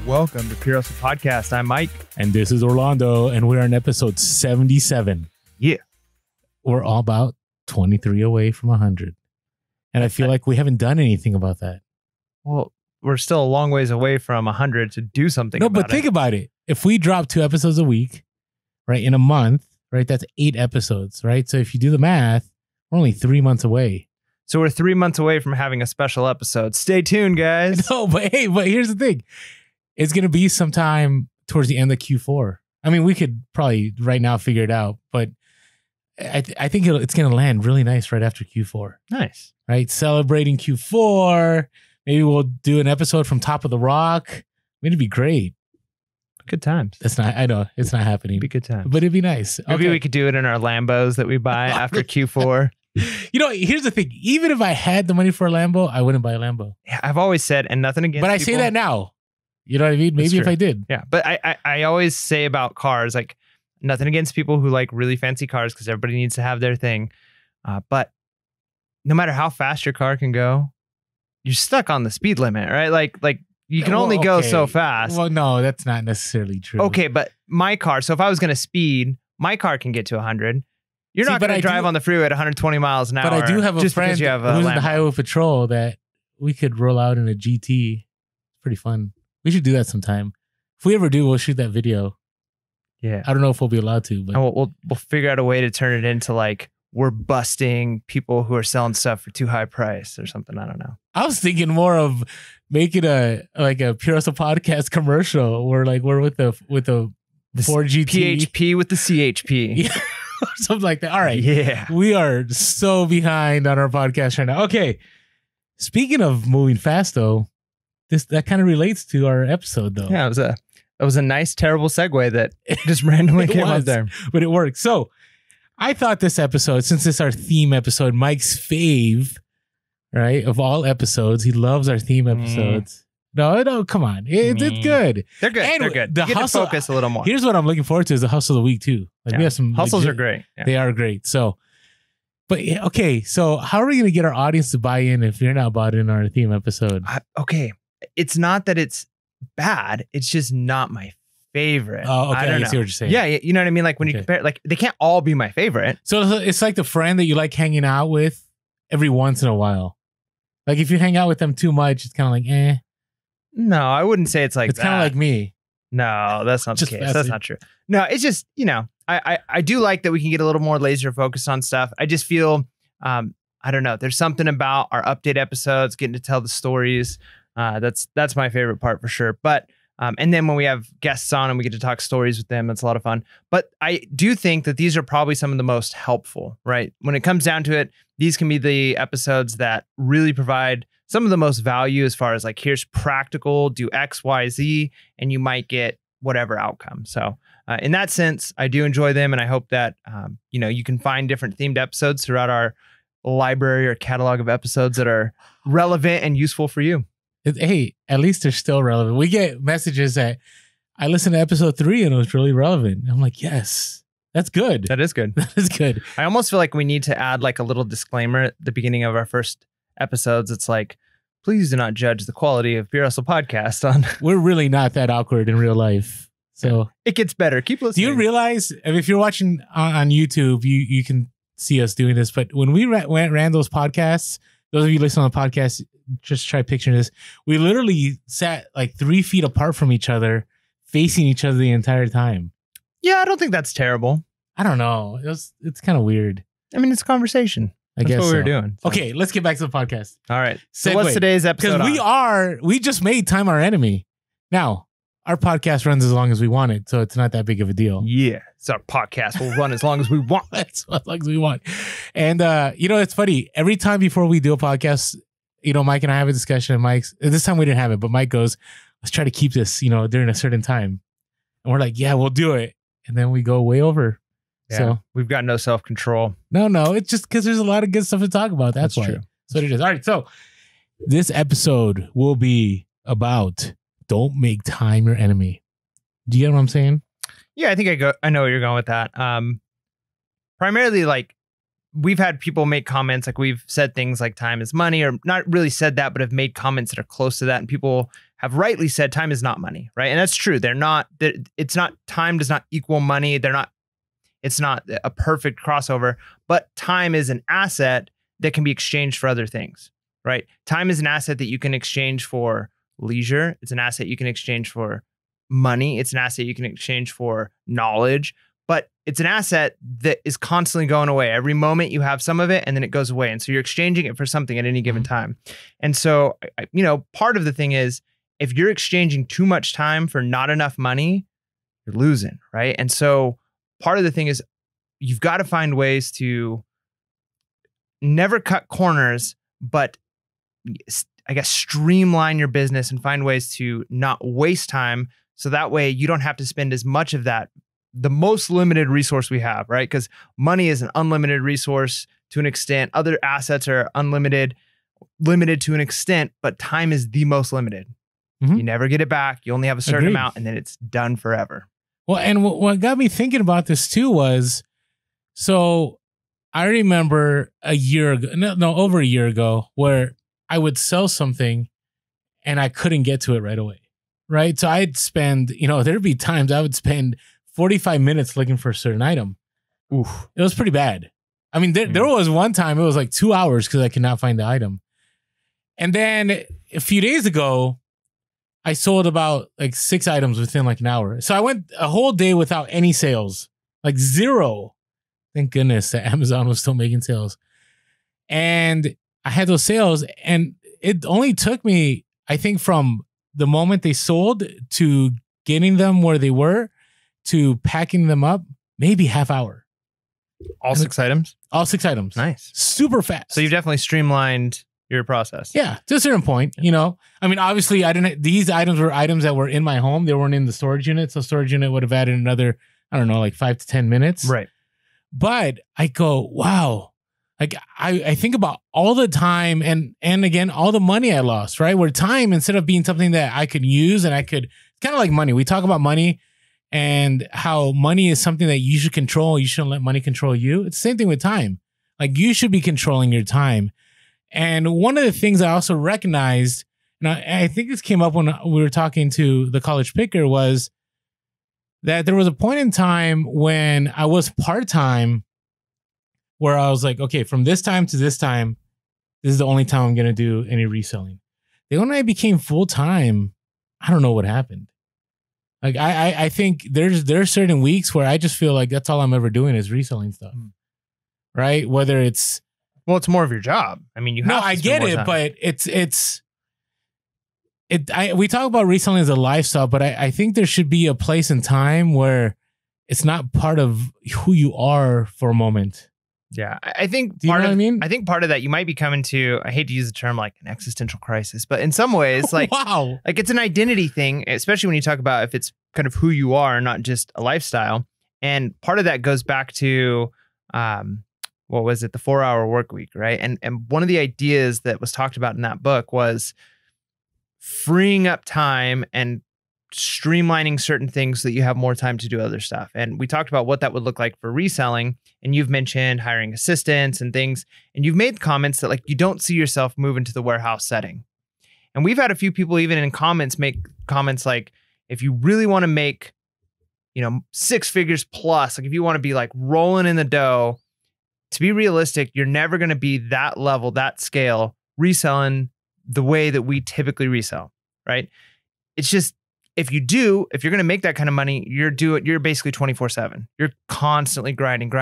Welcome to Pure Hustle Podcast. I'm Mike. And this is Orlando, and we're on episode 77. Yeah. We're all about 23 away from 100. And I feel like we haven't done anything about that. Well, we're still a long ways away from 100 to do something about it. No, but think about it. If we drop 2 episodes a week, right, in a month, right, that's 8 episodes, right? So if you do the math, we're only 3 months away. So we're 3 months away from having a special episode. Stay tuned, guys. No, but hey, but here's the thing. It's going to be sometime towards the end of Q4. I mean, we could probably right now figure it out, but I think it's going to land really nice right after Q4. Nice. Right? Celebrating Q4. Maybe we'll do an episode from Top of the Rock. I mean, it'd be great. Good times. That's not, I know it's not happening. It'd be good times. But it'd be nice. Maybe we could do it in our Lambos that we buy after Q4. You know, here's the thing. Even if I had the money for a Lambo, I wouldn't buy a Lambo. Yeah, I've always said, and nothing against But I people. say that now. You know what I mean? Maybe if I did. Yeah, but I always say about cars, like, nothing against people who like really fancy cars because everybody needs to have their thing. But no matter how fast your car can go, you're stuck on the speed limit, right? Like you can only go so fast. Well, no, that's not necessarily true. Okay, but my car, so if I was going to speed, my car can get to 100. You're not going to drive on the freeway at 120 miles an hour. But I do have a friend who's in the highway patrol that we could roll out in a GT. It's pretty fun. We should do that sometime. If we ever do, we'll shoot that video. Yeah. I don't know if we'll be allowed to, but we'll figure out a way to turn it into like we're busting people who are selling stuff for too high price or something. I don't know. I was thinking more of making a Pure Hustle Podcast commercial where like we're with the Ford GT. PHP with the CHP. Yeah. Something like that. All right. Yeah. We are so behind on our podcast right now. Okay. Speaking of moving fast though, that kind of relates to our episode though. Yeah, it was a nice, terrible segue that just randomly came up there. But it worked. So I thought this episode, since it's our theme episode, Mike's fave, right, of all episodes. He loves our theme episodes. No, come on. It's good. They're good. And they're good. The you get hustle, to focus a little more. Here's what I'm looking forward to is the hustle of the week too. Like we have some hustles are great. Yeah. They are great. So, but okay. So how are we going to get our audience to buy in if you're not bought in our theme episode? Okay. It's not that it's bad. It's just not my favorite. Oh, okay. I don't know. See what you're saying. Yeah. You know what I mean? Like when you compare, like they can't all be my favorite. So it's like the friend that you like hanging out with every once in a while. Like if you hang out with them too much, it's kind of like, eh. No, I wouldn't say it's like it's kind of like me. No, that's not the case. Messy. That's not true. No, it's just, you know, I do like that we can get a little more laser focused on stuff. I just feel, I don't know. There's something about our update episodes, getting to tell the stories. That's my favorite part for sure. But, and then when we have guests on and we get to talk stories with them, it's a lot of fun. But I do think that these are probably some of the most helpful, right? When it comes down to it, these can be the episodes that really provide some of the most value as far as like, here's practical, do X, Y, Z, and you might get whatever outcome. So in that sense, I do enjoy them. And I hope that, you know, you can find different themed episodes throughout our library or catalog of episodes that are relevant and useful for you. Hey, at least they're still relevant. We get messages that I listened to episode 3 and it was really relevant. I'm like, yes, that's good. That is good. That is good. I almost feel like we need to add like a little disclaimer at the beginning of our first episodes. It's like, please do not judge the quality of Pure Hustle Podcast on. We're really not that awkward in real life. So it gets better. Keep listening. Do you realize, if you're watching on YouTube, you can see us doing this, but when we ran those podcasts, those of you listening on the podcast, just try picturing this. We literally sat like 3 feet apart from each other, facing each other the entire time. Yeah, I don't think that's terrible. I don't know. It's kind of weird. I mean, it's a conversation. That's what we were doing. So. Okay, let's get back to the podcast. All right. So what's today's episode? Because we just made Time Our Enemy. Now, our podcast runs as long as we want it, so it's not that big of a deal. Yeah. It's our podcast. We'll run as long as we want. As long as we want. And, you know, it's funny. Every time before we do a podcast, you know, Mike and I have a discussion, and this time we didn't have it, but Mike goes, let's try to keep this, you know, during a certain time. And we're like, yeah, we'll do it. And then we go way over. Yeah, so we've got no self-control. No, it's just because there's a lot of good stuff to talk about. That's why. True. That's what it is. All right, so this episode will be about don't make time your enemy. Do you get what I'm saying? Yeah, I think I know where you're going with that. Primarily, like, we've had people make comments, like we've said things like time is money, or not really said that, but have made comments that are close to that, and people have rightly said time is not money, right? And that's true. It's not, time does not equal money. It's not a perfect crossover, but time is an asset that can be exchanged for other things, right? Time is an asset that you can exchange for leisure. It's an asset you can exchange for money. It's an asset you can exchange for knowledge, but it's an asset that is constantly going away. Every moment you have some of it and then it goes away. And so you're exchanging it for something at any given time. And so, part of the thing is, if you're exchanging too much time for not enough money, you're losing, right? And so part of the thing is you've got to find ways to never cut corners, but I guess streamline your business and find ways to not waste time. So that way you don't have to spend as much of that, the most limited resource we have, right? Because money is an unlimited resource to an extent. Other assets are limited to an extent, but time is the most limited. You never get it back. You only have a certain amount and then it's done forever. Well, and what got me thinking about this too was, so I remember a year ago, over a year ago, where I would sell something and I couldn't get to it right away. Right. So I'd spend, there'd be times I would spend 45 minutes looking for a certain item. Oof. It was pretty bad. I mean, there was one time it was like 2 hours because I could not find the item. And then a few days ago, I sold about like 6 items within like an hour. So I went a whole day without any sales, like zero. Thank goodness that Amazon was still making sales. And I had those sales and it only took me, I think, from the moment they sold to getting them where they were to packing them up, maybe half hour. All 6 items? All 6 items. Nice. Super fast. So you've definitely streamlined your process. Yeah, to a certain point, I mean, obviously these items were items that were in my home. They weren't in the storage unit. So storage unit would have added another, I don't know, like 5 to 10 minutes. Right. But I go, wow. Like I think about all the time and again, all the money I lost, right? Where time, instead of being something that I could use and I could, kind of like money. We talk about money and how money is something that you should control. You shouldn't let money control you. It's the same thing with time. Like you should be controlling your time. And one of the things I also recognized, and I think this came up when we were talking to the college picker, was that there was a point in time when I was part-time where I was like, okay, from this time to this time, this is the only time I'm going to do any reselling. Then when I became full-time, I don't know what happened. Like I think there's certain weeks where I just feel like that's all I'm ever doing is reselling stuff. Right? Whether it's, well, it's more of your job. I mean, you have to I get it, time. But we talk about reselling as a lifestyle, but I think there should be a place and time where it's not part of who you are for a moment. Yeah, I think Do you know what I mean? I think part of that you might be coming to, I hate to use the term like an existential crisis, but in some ways, like, wow, like it's an identity thing, especially when you talk about if it's kind of who you are, not just a lifestyle. And part of that goes back to, what was it? The 4-hour work week, right? And one of the ideas that was talked about in that book was freeing up time and streamlining certain things so that you have more time to do other stuff. And we talked about what that would look like for reselling. And you've mentioned hiring assistants and things. And you've made comments that like you don't see yourself move into the warehouse setting. And we've had a few people even in comments make comments like, if you really want to make, 6 figures plus, like if you want to be like rolling in the dough, to be realistic, you're never going to be that level, that scale, reselling the way that we typically resell, right? It's just, if you're going to make that kind of money, you're basically 24/7. You're constantly grinding.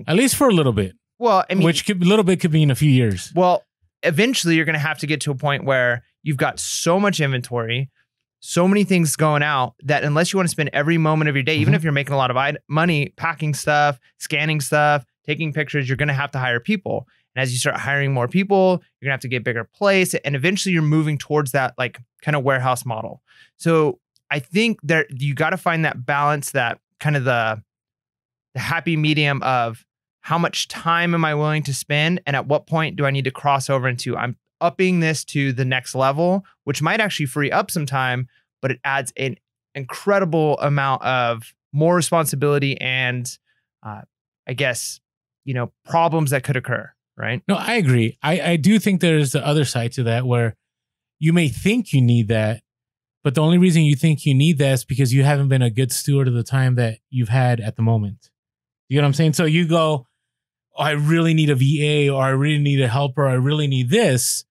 At least for a little bit. Well, I mean, a little bit could be in a few years. Well, eventually you're going to have to get to a point where you've got so much inventory, so many things going out that unless you want to spend every moment of your day, even if you're making a lot of money, packing stuff, scanning stuff, taking pictures, you're going to have to hire people. And as you start hiring more people, you're gonna have to get bigger place. And eventually you're moving towards that like kind of warehouse model. So I think that you got to find that balance, that kind of the happy medium of how much time am I willing to spend? And at what point do I need to cross over into, I'm upping this to the next level, which might actually free up some time, but it adds an incredible amount of more responsibility and I guess, problems that could occur. Right? No, I agree. I do think there's the other side to that where you may think you need that, But the only reason you think you need that is because you haven't been a good steward of the time that you've had at the moment. You know what I'm saying? So you go, oh, I really need a VA, or I really need a helper, or I really need this.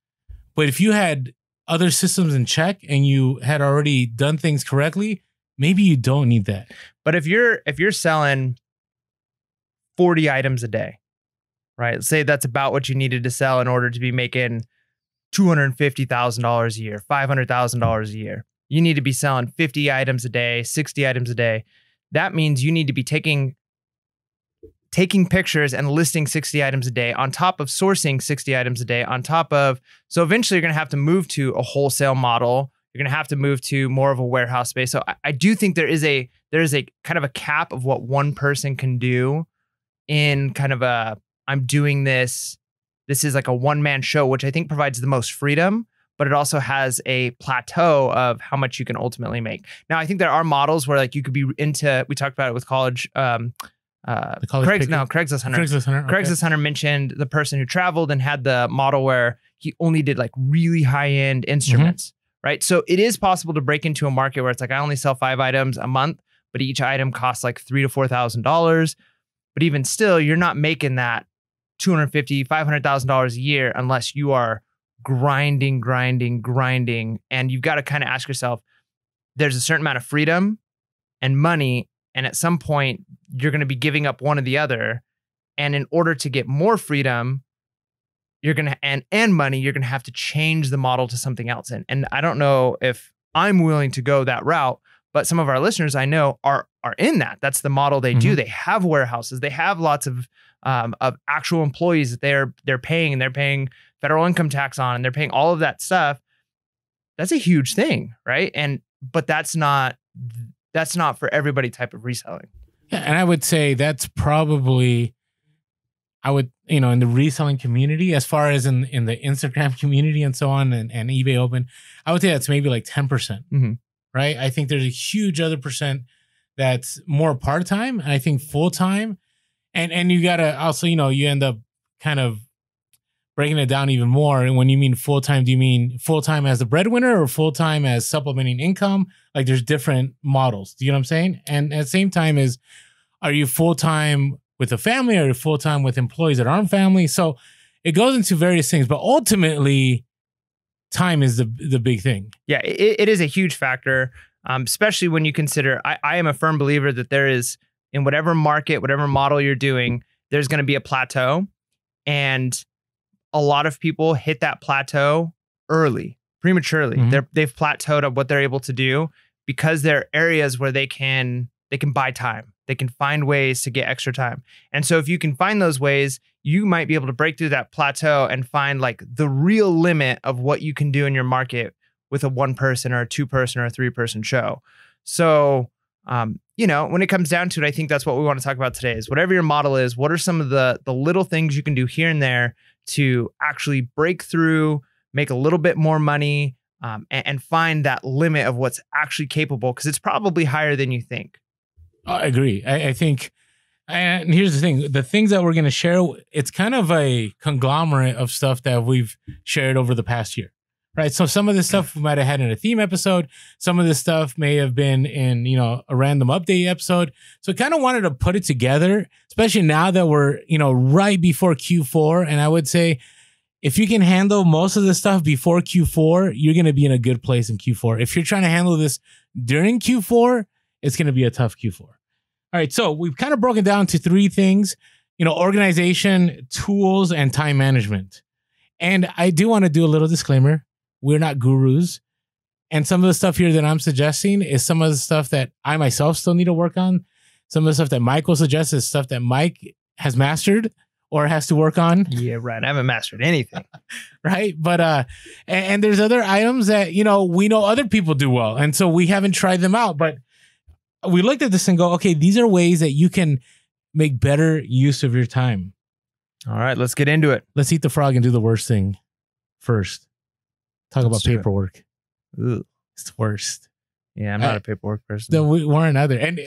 But if you had other systems in check and you had already done things correctly, maybe you don't need that. But if you're selling 40 items a day, right? Say that's about what you needed to sell in order to be making $250,000 a year, $500,000 a year. You need to be selling 50 items a day, 60 items a day. That means you need to be taking pictures and listing 60 items a day on top of sourcing 60 items a day on top of, so eventually you're going to have to move to a wholesale model. You're going to have to move to more of a warehouse space. So I do think there is a kind of a cap of what one person can do in kind of a, I'm doing this is like a one-man show, which I think provides the most freedom, but it also has a plateau of how much you can ultimately make. Now, I think there are models where like you could be into, we talked about it with college, Craigslist Hunter. Craigslist Hunter mentioned the person who traveled and had the model where he only did like really high-end instruments, right? So it is possible to break into a market where it's like, I only sell 5 items a month, but each item costs like $3,000 to $4,000. But even still, you're not making that $250,000, $500,000 a year unless you are grinding. And you've got to kind of ask yourself, there's a certain amount of freedom and money, and at some point you're going to be giving up one or the other. And in order to get more freedom, you're going to, and money, you're going to have to change the model to something else. And I don't know if I'm willing to go that route, but some of our listeners I know are in that. That's the model they do. They have warehouses. They have lots of actual employees that they're paying, and they're paying federal income tax on, and they're paying all of that stuff. That's a huge thing, right? But that's not for everybody type of reselling. Yeah, and I would say that's probably, in the reselling community, as far as in the Instagram community and so on, and eBay Open, I would say that's maybe like 10%, right? I think there's a huge other percent that's more part-time, and I think full-time. And you got to also, you end up kind of breaking it down even more. And when you mean full-time, do you mean full-time as the breadwinner or full-time as supplementing income? Like there's different models. Do you know what I'm saying? And at the same time are you full-time with a family, or are you full-time with employees that aren't family? So it goes into various things, but ultimately time is the big thing. Yeah, it is a huge factor, especially when you consider, I am a firm believer that there is, in whatever market, whatever model you're doing, there's going to be a plateau. And a lot of people hit that plateau prematurely. They've plateaued at what they're able to do because there are areas where they can buy time. They can find ways to get extra time. And so if you can find those ways, you might be able to break through that plateau and find like the real limit of what you can do in your market with a 1-person or a 2-person or a 3-person show. So, when it comes down to it, I think that's what we want to talk about today is whatever your model is, what are some of the little things you can do here and there to actually break through, make a little bit more money, and find that limit of what's actually capable, because it's probably higher than you think. I agree. I think, and here's the thing, the things that we're going to share, it's kind of a conglomerate of stuff that we've shared over the past year, right? So some of this stuff we might have had in a theme episode. Some of this stuff may have been in, a random update episode. So I kind of wanted to put it together, especially now that we're, right before Q4. And I would say if you can handle most of the stuff before Q4, you're going to be in a good place in Q4. If you're trying to handle this during Q4, it's going to be a tough Q4. All right. So we've kind of broken down to 3 things, organization, tools, and time management. And I do want to do a little disclaimer. We're not gurus. And some of the stuff here that I'm suggesting is some of the stuff that I myself still need to work on. Some of the stuff that Michael suggests is stuff that Mike has mastered or has to work on. Yeah, right. I haven't mastered anything. Right. But, and there's other items that, we know other people do well. And so we haven't tried them out, but we looked at this and go, okay, these are ways that you can make better use of your time. All right, let's get into it. Let's eat the frog and do the worst thing first. Talk about paperwork. Ooh. It's the worst. Yeah, I'm not a paperwork person. No, we're another. And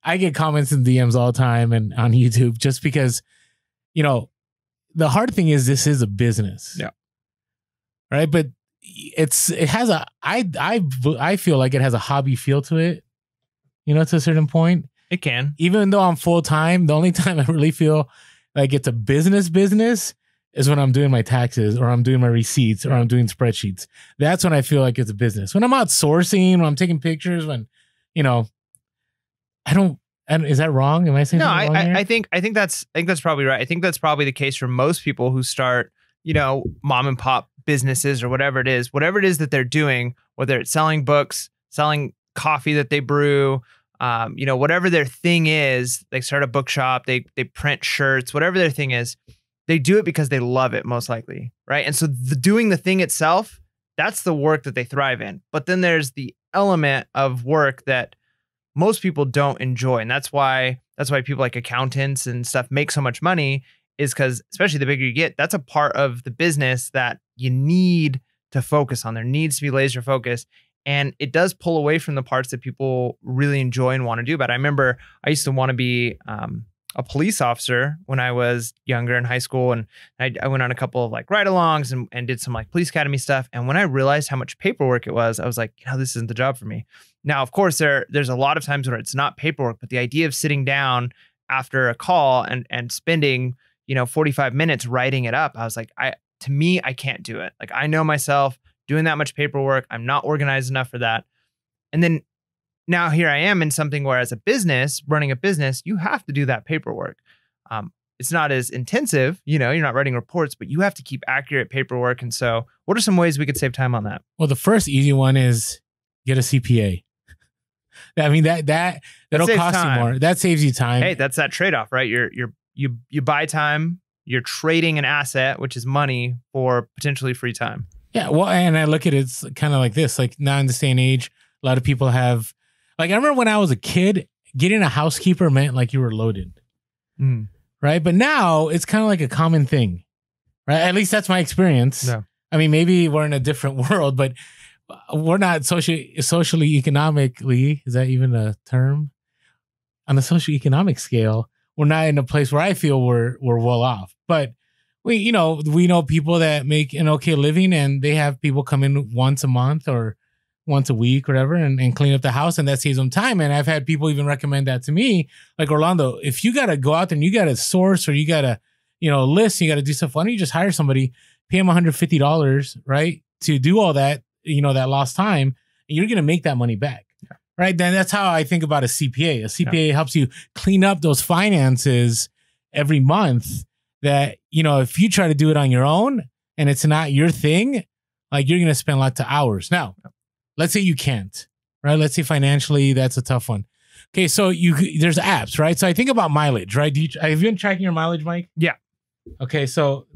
I get comments in DMs all the time and on YouTube just because, the hard thing is this is a business. Yeah. Right. But it has a I feel like it has a hobby feel to it, you know, to a certain point. It can. Even though I'm full time, the only time I really feel like it's a business is when I'm doing my taxes or I'm doing my receipts or I'm doing spreadsheets. That's when I feel like it's a business. When I'm out sourcing, when I'm taking pictures, when, you know, I don't, is that wrong? Am I saying something wrong here? I think that's probably right. I think that's probably the case for most people who start, you know, mom and pop businesses or whatever it is that they're doing, whether it's selling books, selling coffee that they brew, you know, whatever their thing is. They start a bookshop, they print shirts, whatever their thing is. They do it because they love it, most likely, right? And so doing the thing itself, that's the work that they thrive in. But then there's the element of work that most people don't enjoy, and that's why people like accountants and stuff make so much money, is because, especially the bigger you get, that's a part of the business that you need to focus on. There needs to be laser focus, and it does pull away from the parts that people really enjoy and want to do. But I remember I used to want to be a police officer when I was younger in high school. And I went on a couple of like ride-alongs and did some like police academy stuff. And when I realized how much paperwork it was, I was like, you know, this isn't the job for me. Now, of course, there's a lot of times where it's not paperwork, but the idea of sitting down after a call and spending, you know, 45 minutes writing it up, I was like, to me, I can't do it. Like, I know myself doing that much paperwork. I'm not organized enough for that. And then now here I am in something where, as a business, running a business, you have to do that paperwork. It's not as intensive, you know, you're not writing reports, but you have to keep accurate paperwork. And so what are some ways we could save time on that? Well, the first easy one is get a CPA. I mean, that'll cost you more. That saves you time. Hey, that's that trade-off, right? You buy time, you're trading an asset, which is money, for potentially free time. Yeah. Well, and I look at it kind of like this, like now in this day and age, a lot of people have, like, I remember when I was a kid, getting a housekeeper meant like you were loaded. Right. But now it's kind of like a common thing, right? At least that's my experience. No. I mean, maybe we're in a different world, but we're not socially economically, is that even a term? On a socioeconomic scale, we're not in a place where I feel we're well off. But we know people that make an okay living, and they have people come in once a month or once a week or whatever and clean up the house, and that saves them time. And I've had people even recommend that to me, like, Orlando, if you got to go out there and you got to source, or you got to, you know, list, you got to do stuff, why don't you just hire somebody, pay them $150, right, to do all that, you know, that lost time, and you're going to make that money back. Yeah. Right. Then that's how I think about a CPA. A CPA helps you clean up those finances every month that, you know, if you try to do it on your own and it's not your thing, like, you're going to spend lots of hours. Now, let's say you can't, right? Let's say financially, that's a tough one. Okay. So there's apps, right? So I think about mileage, right? Have you been tracking your mileage, Mike? Yeah. Okay. So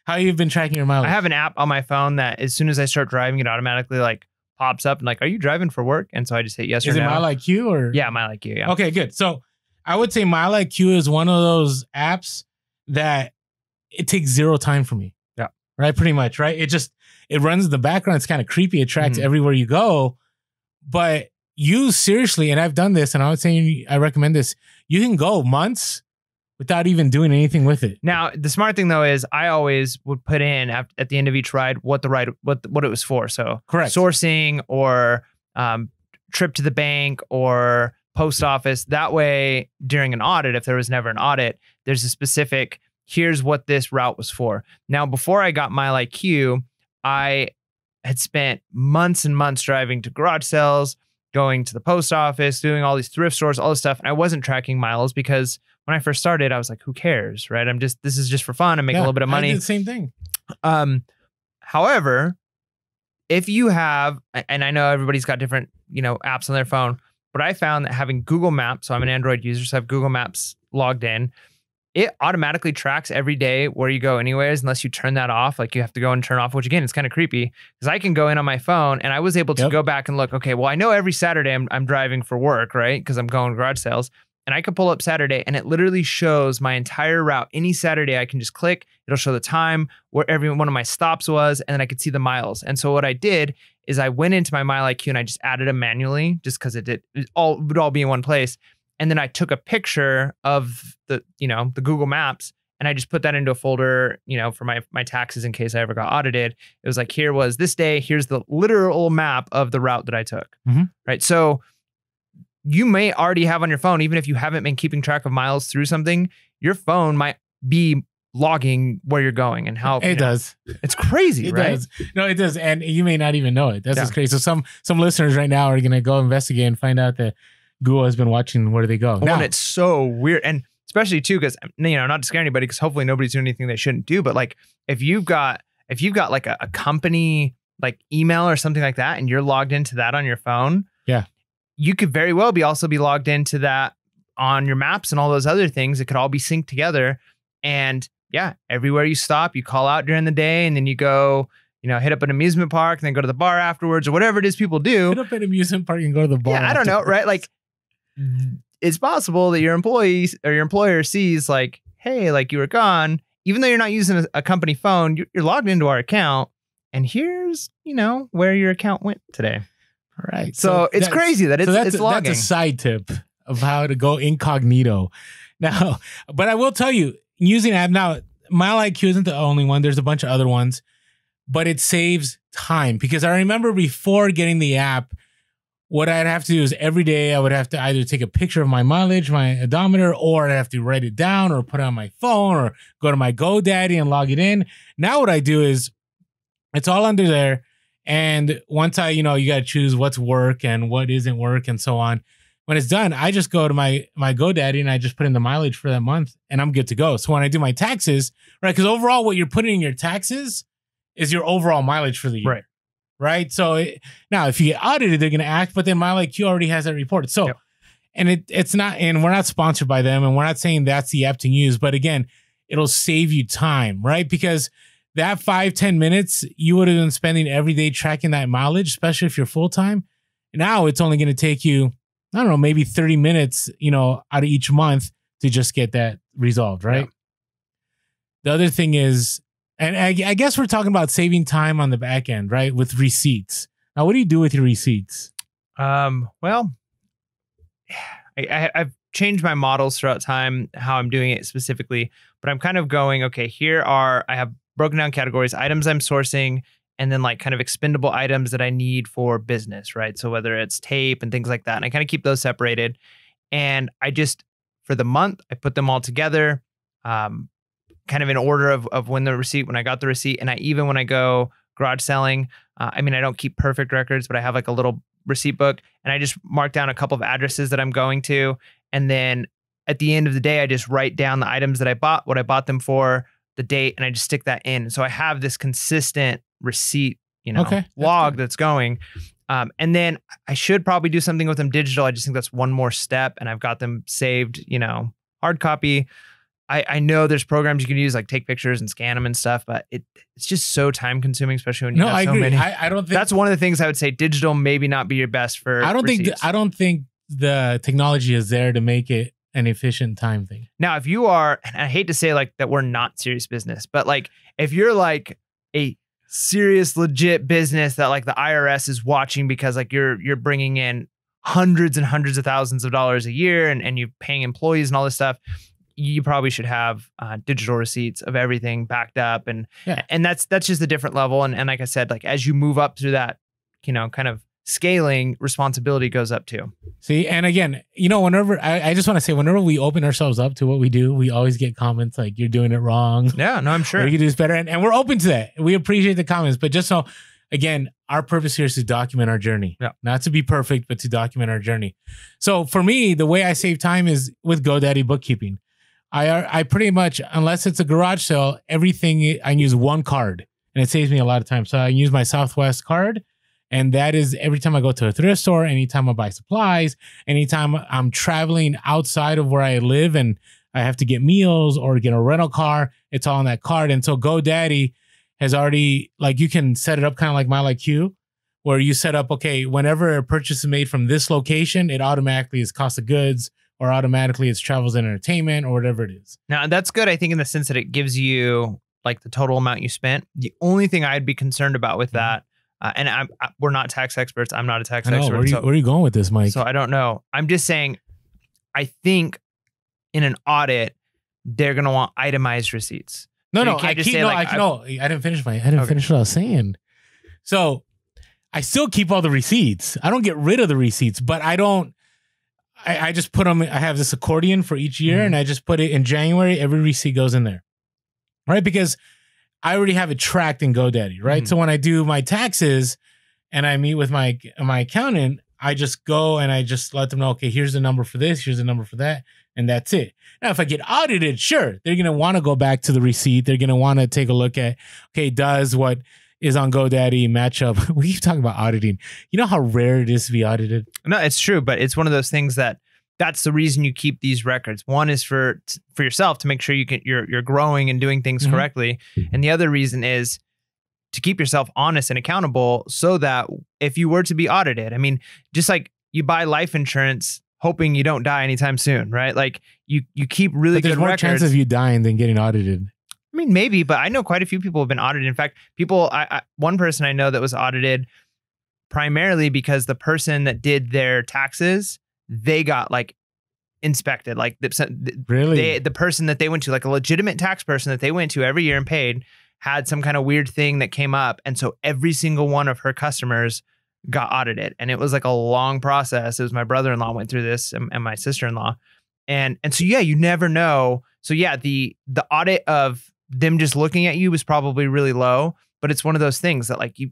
how have you been tracking your mileage? I have an app on my phone that as soon as I start driving, it automatically like pops up and like, are you driving for work? And so I just hit yes or no. Is it MileIQ or? Yeah, MileIQ. Yeah. Okay, good. So I would say MileIQ is one of those apps that it takes zero time for me. Yeah. Right. Pretty much. Right. It runs in the background. It's kind of creepy. It tracks everywhere you go, but you seriously, and I've done this, and I would say I recommend this. You can go months without even doing anything with it. Now, the smart thing though is I always would put in at the end of each ride what it was for. So correct, sourcing or trip to the bank or post office. That way, during an audit, if there was never an audit, there's a specific, here's what this route was for. Now, before I got MileIQ, I had spent months and months driving to garage sales, going to the post office, doing all these thrift stores, all this stuff. And I wasn't tracking miles because when I first started, I was like, who cares, right? this is just for fun. I'm making a little bit of money. I did the same thing. However, if you have, and I know everybody's got different, you know, apps on their phone, but I found that having Google Maps, so I'm an Android user, so I have Google Maps logged in, it automatically tracks every day where you go anyways, unless you turn that off. Like, you have to go and turn off, which again, it's kind of creepy because I can go in on my phone and I was able to go back and look, okay, well, I know every Saturday I'm driving for work, right? Because I'm going garage sales, and I could pull up Saturday and it literally shows my entire route. Any Saturday I can just click, it'll show the time where every one of my stops was, and then I could see the miles. And so what I did is I went into my MileIQ and I just added them manually just because it would all be in one place. And then I took a picture of the Google Maps and I just put that into a folder, for my taxes in case I ever got audited. It was like, here was this day. Here's the literal map of the route that I took. Right. So you may already have on your phone, even if you haven't been keeping track of miles through something, your phone might be logging where you're going and how it does. It's crazy, it right? Does. No, it does. And you may not even know it. That's just crazy. So some listeners right now are going to go investigate and find out that Google has been watching where they go. Well, and it's so weird. And especially too, because, not to scare anybody, because hopefully nobody's doing anything they shouldn't do. But like, if you've got like a company like email or something like that, and you're logged into that on your phone, you could very well also be logged into that on your maps and all those other things. It could all be synced together. And everywhere you stop, you call out during the day, and then you go, hit up an amusement park and then go to the bar afterwards, or whatever it is people do. Hit up an amusement park and go to the bar. Yeah, I don't know, right? Like, it's possible that your employees or your employer sees like, hey, like you were gone, even though you're not using a company phone, you're logged into our account, and here's, where your account went today. All right. So it's crazy that it's logging. That's a side tip of how to go incognito. Now, but I will tell you, using app now, Mile IQ isn't the only one. There's a bunch of other ones, but it saves time, because I remember before getting the app, what I'd have to do is every day I would have to either take a picture of my mileage, my odometer, or I'd have to write it down or put it on my phone or go to my GoDaddy and log it in. Now what I do is it's all under there. And once you got to choose what's work and what isn't work and so on. When it's done, I just go to my GoDaddy and I just put in the mileage for that month, and I'm good to go. So when I do my taxes, right, because overall what you're putting in your taxes is your overall mileage for the year. Right. So now if you get audited, they're going to act, but then MileIQ already has that reported. So, and it's not, and we're not sponsored by them, and we're not saying that's the app to use, but again, it'll save you time, right? Because that 5-10 minutes you would have been spending every day tracking that mileage, especially if you're full-time. Now it's only going to take you, I don't know, maybe 30 minutes, out of each month to just get that resolved, right? Yeah. The other thing is, and I guess we're talking about saving time on the back end, right? With receipts. Now, what do you do with your receipts? Well, I've changed my models throughout time, how I'm doing it specifically, but I'm kind of going, okay, I have broken down categories, items I'm sourcing, and then like kind of expendable items that I need for business, right? So whether it's tape and things like that, and I kind of keep those separated. And I just, for the month, I put them all together, kind of in order of when I got the receipt. And when I go garage selling, I don't keep perfect records, but I have like a little receipt book, and I just mark down a couple of addresses that I'm going to. And then at the end of the day, I just write down the items that I bought, what I bought them for, the date, and I just stick that in. So I have this consistent receipt, log that's going. And then I should probably do something with them digital. I just think that's one more step, and I've got them saved, hard copy. I know there's programs you can use, like take pictures and scan them and stuff, but it's just so time consuming, especially when you have so many. I don't think that's one of the things I would say digital maybe not be your best for. I don't think the technology is there to make it an efficient time thing. Now, if you are, and I hate to say like that we're not serious business, but like if you're like a serious legit business that like the IRS is watching because like you're bringing in hundreds and hundreds of thousands of dollars a year and you're paying employees and all this stuff, you probably should have digital receipts of everything backed up. And that's just a different level. And like I said, like as you move up through that, kind of scaling, responsibility goes up too. See, and again, whenever I just want to say, whenever we open ourselves up to what we do, we always get comments like you're doing it wrong. Yeah, no, I'm sure. You can do this better. And we're open to that. We appreciate the comments. But just so, again, our purpose here is to document our journey. Yeah. Not to be perfect, but to document our journey. So for me, the way I save time is with GoDaddy bookkeeping. I pretty much, unless it's a garage sale, everything, I use one card, and it saves me a lot of time. So I use my Southwest card, and that is every time I go to a thrift store, anytime I buy supplies, anytime I'm traveling outside of where I live and I have to get meals or get a rental car, it's all on that card. And so GoDaddy has already, like, you can set it up kind of like MileIQ, where you set up, okay, whenever a purchase is made from this location, it automatically is cost of goods, or automatically it's travels and entertainment, or whatever it is. Now, that's good, I think, in the sense that it gives you like the total amount you spent. The only thing I'd be concerned about with that, and we're not tax experts. I'm not a tax expert. Where are you going with this, Mike? So I don't know. I'm just saying, I think in an audit, they're going to want itemized receipts. No, So you no, can't I just keep, say, no, like, I didn't finish finish what I was saying. So I still keep all the receipts. I don't get rid of the receipts, but I just put them. I have this accordion for each year, and I just put it in January. Every receipt goes in there, right? Because I already have it tracked in GoDaddy, right? So when I do my taxes and I meet with my accountant, I just go and I just let them know, okay, here's the number for this, here's the number for that, and that's it. Now, if I get audited, sure, they're going to want to go back to the receipt. They're going to want to take a look at, okay, does what is on GoDaddy match up? We keep talking about auditing. You know how rare it is to be audited? No, it's true, but it's one of those things that's the reason you keep these records. One is for yourself to make sure you're growing and doing things correctly, and the other reason is to keep yourself honest and accountable, so that if you were to be audited, I mean, just like you buy life insurance hoping you don't die anytime soon, right? Like you keep really But there's good more records. chance of you dying than getting audited. I mean, maybe, but I know quite a few people have been audited. In fact, one person I know that was audited primarily because the person that did their taxes, they got like inspected. Like Really? the person that they went to, like a legitimate tax person that they went to every year and paid, had some kind of weird thing that came up. And so every single one of her customers got audited. And it was like a long process. It was my brother-in-law went through this and my sister-in-law. And so, yeah, you never know. So yeah, the audit of them just looking at you was probably really low, but it's one of those things that like you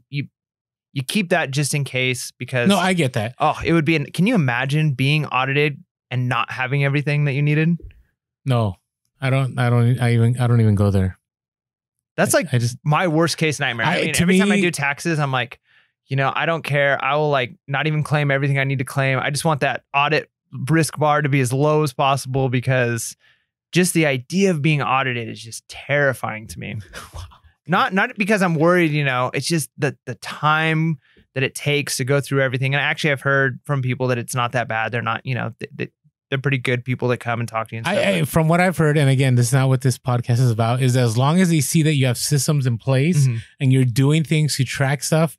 keep that just in case, because No, I get that. oh, it would be, can you imagine being audited and not having everything that you needed? No, I don't even go there. That's like I just my worst case nightmare. I mean, every time I do taxes, I'm like, I don't care. I will like not even claim everything I need to claim. I just want that audit risk bar to be as low as possible, because just the idea of being audited is just terrifying to me. Not because I'm worried, it's just the time that it takes to go through everything. And actually I've heard from people that it's not that bad. They're not, they're pretty good people that come and talk to you and stuff. From what I've heard, and again, this is not what this podcast is about, is as long as they see that you have systems in place and you're doing things to track stuff.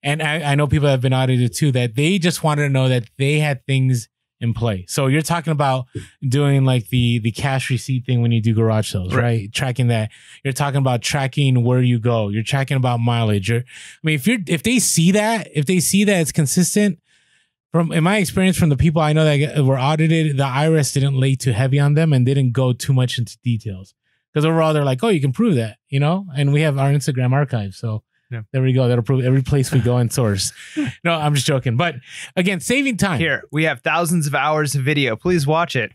And I know people that have been audited too, that they just wanted to know that they had things in play. So you're talking about doing like the cash receipt thing when you do garage sales, right? Tracking that. You're talking about tracking where you go. You're tracking about mileage. If they see that it's consistent. In my experience, from the people I know that were audited, the IRS didn't lay too heavy on them and didn't go too much into details, because overall they're like, oh, you can prove that, and we have our Instagram archive. So there we go. That'll prove every place we go and source. No, I'm just joking. But again, saving time. Here, we have thousands of hours of video. Please watch it.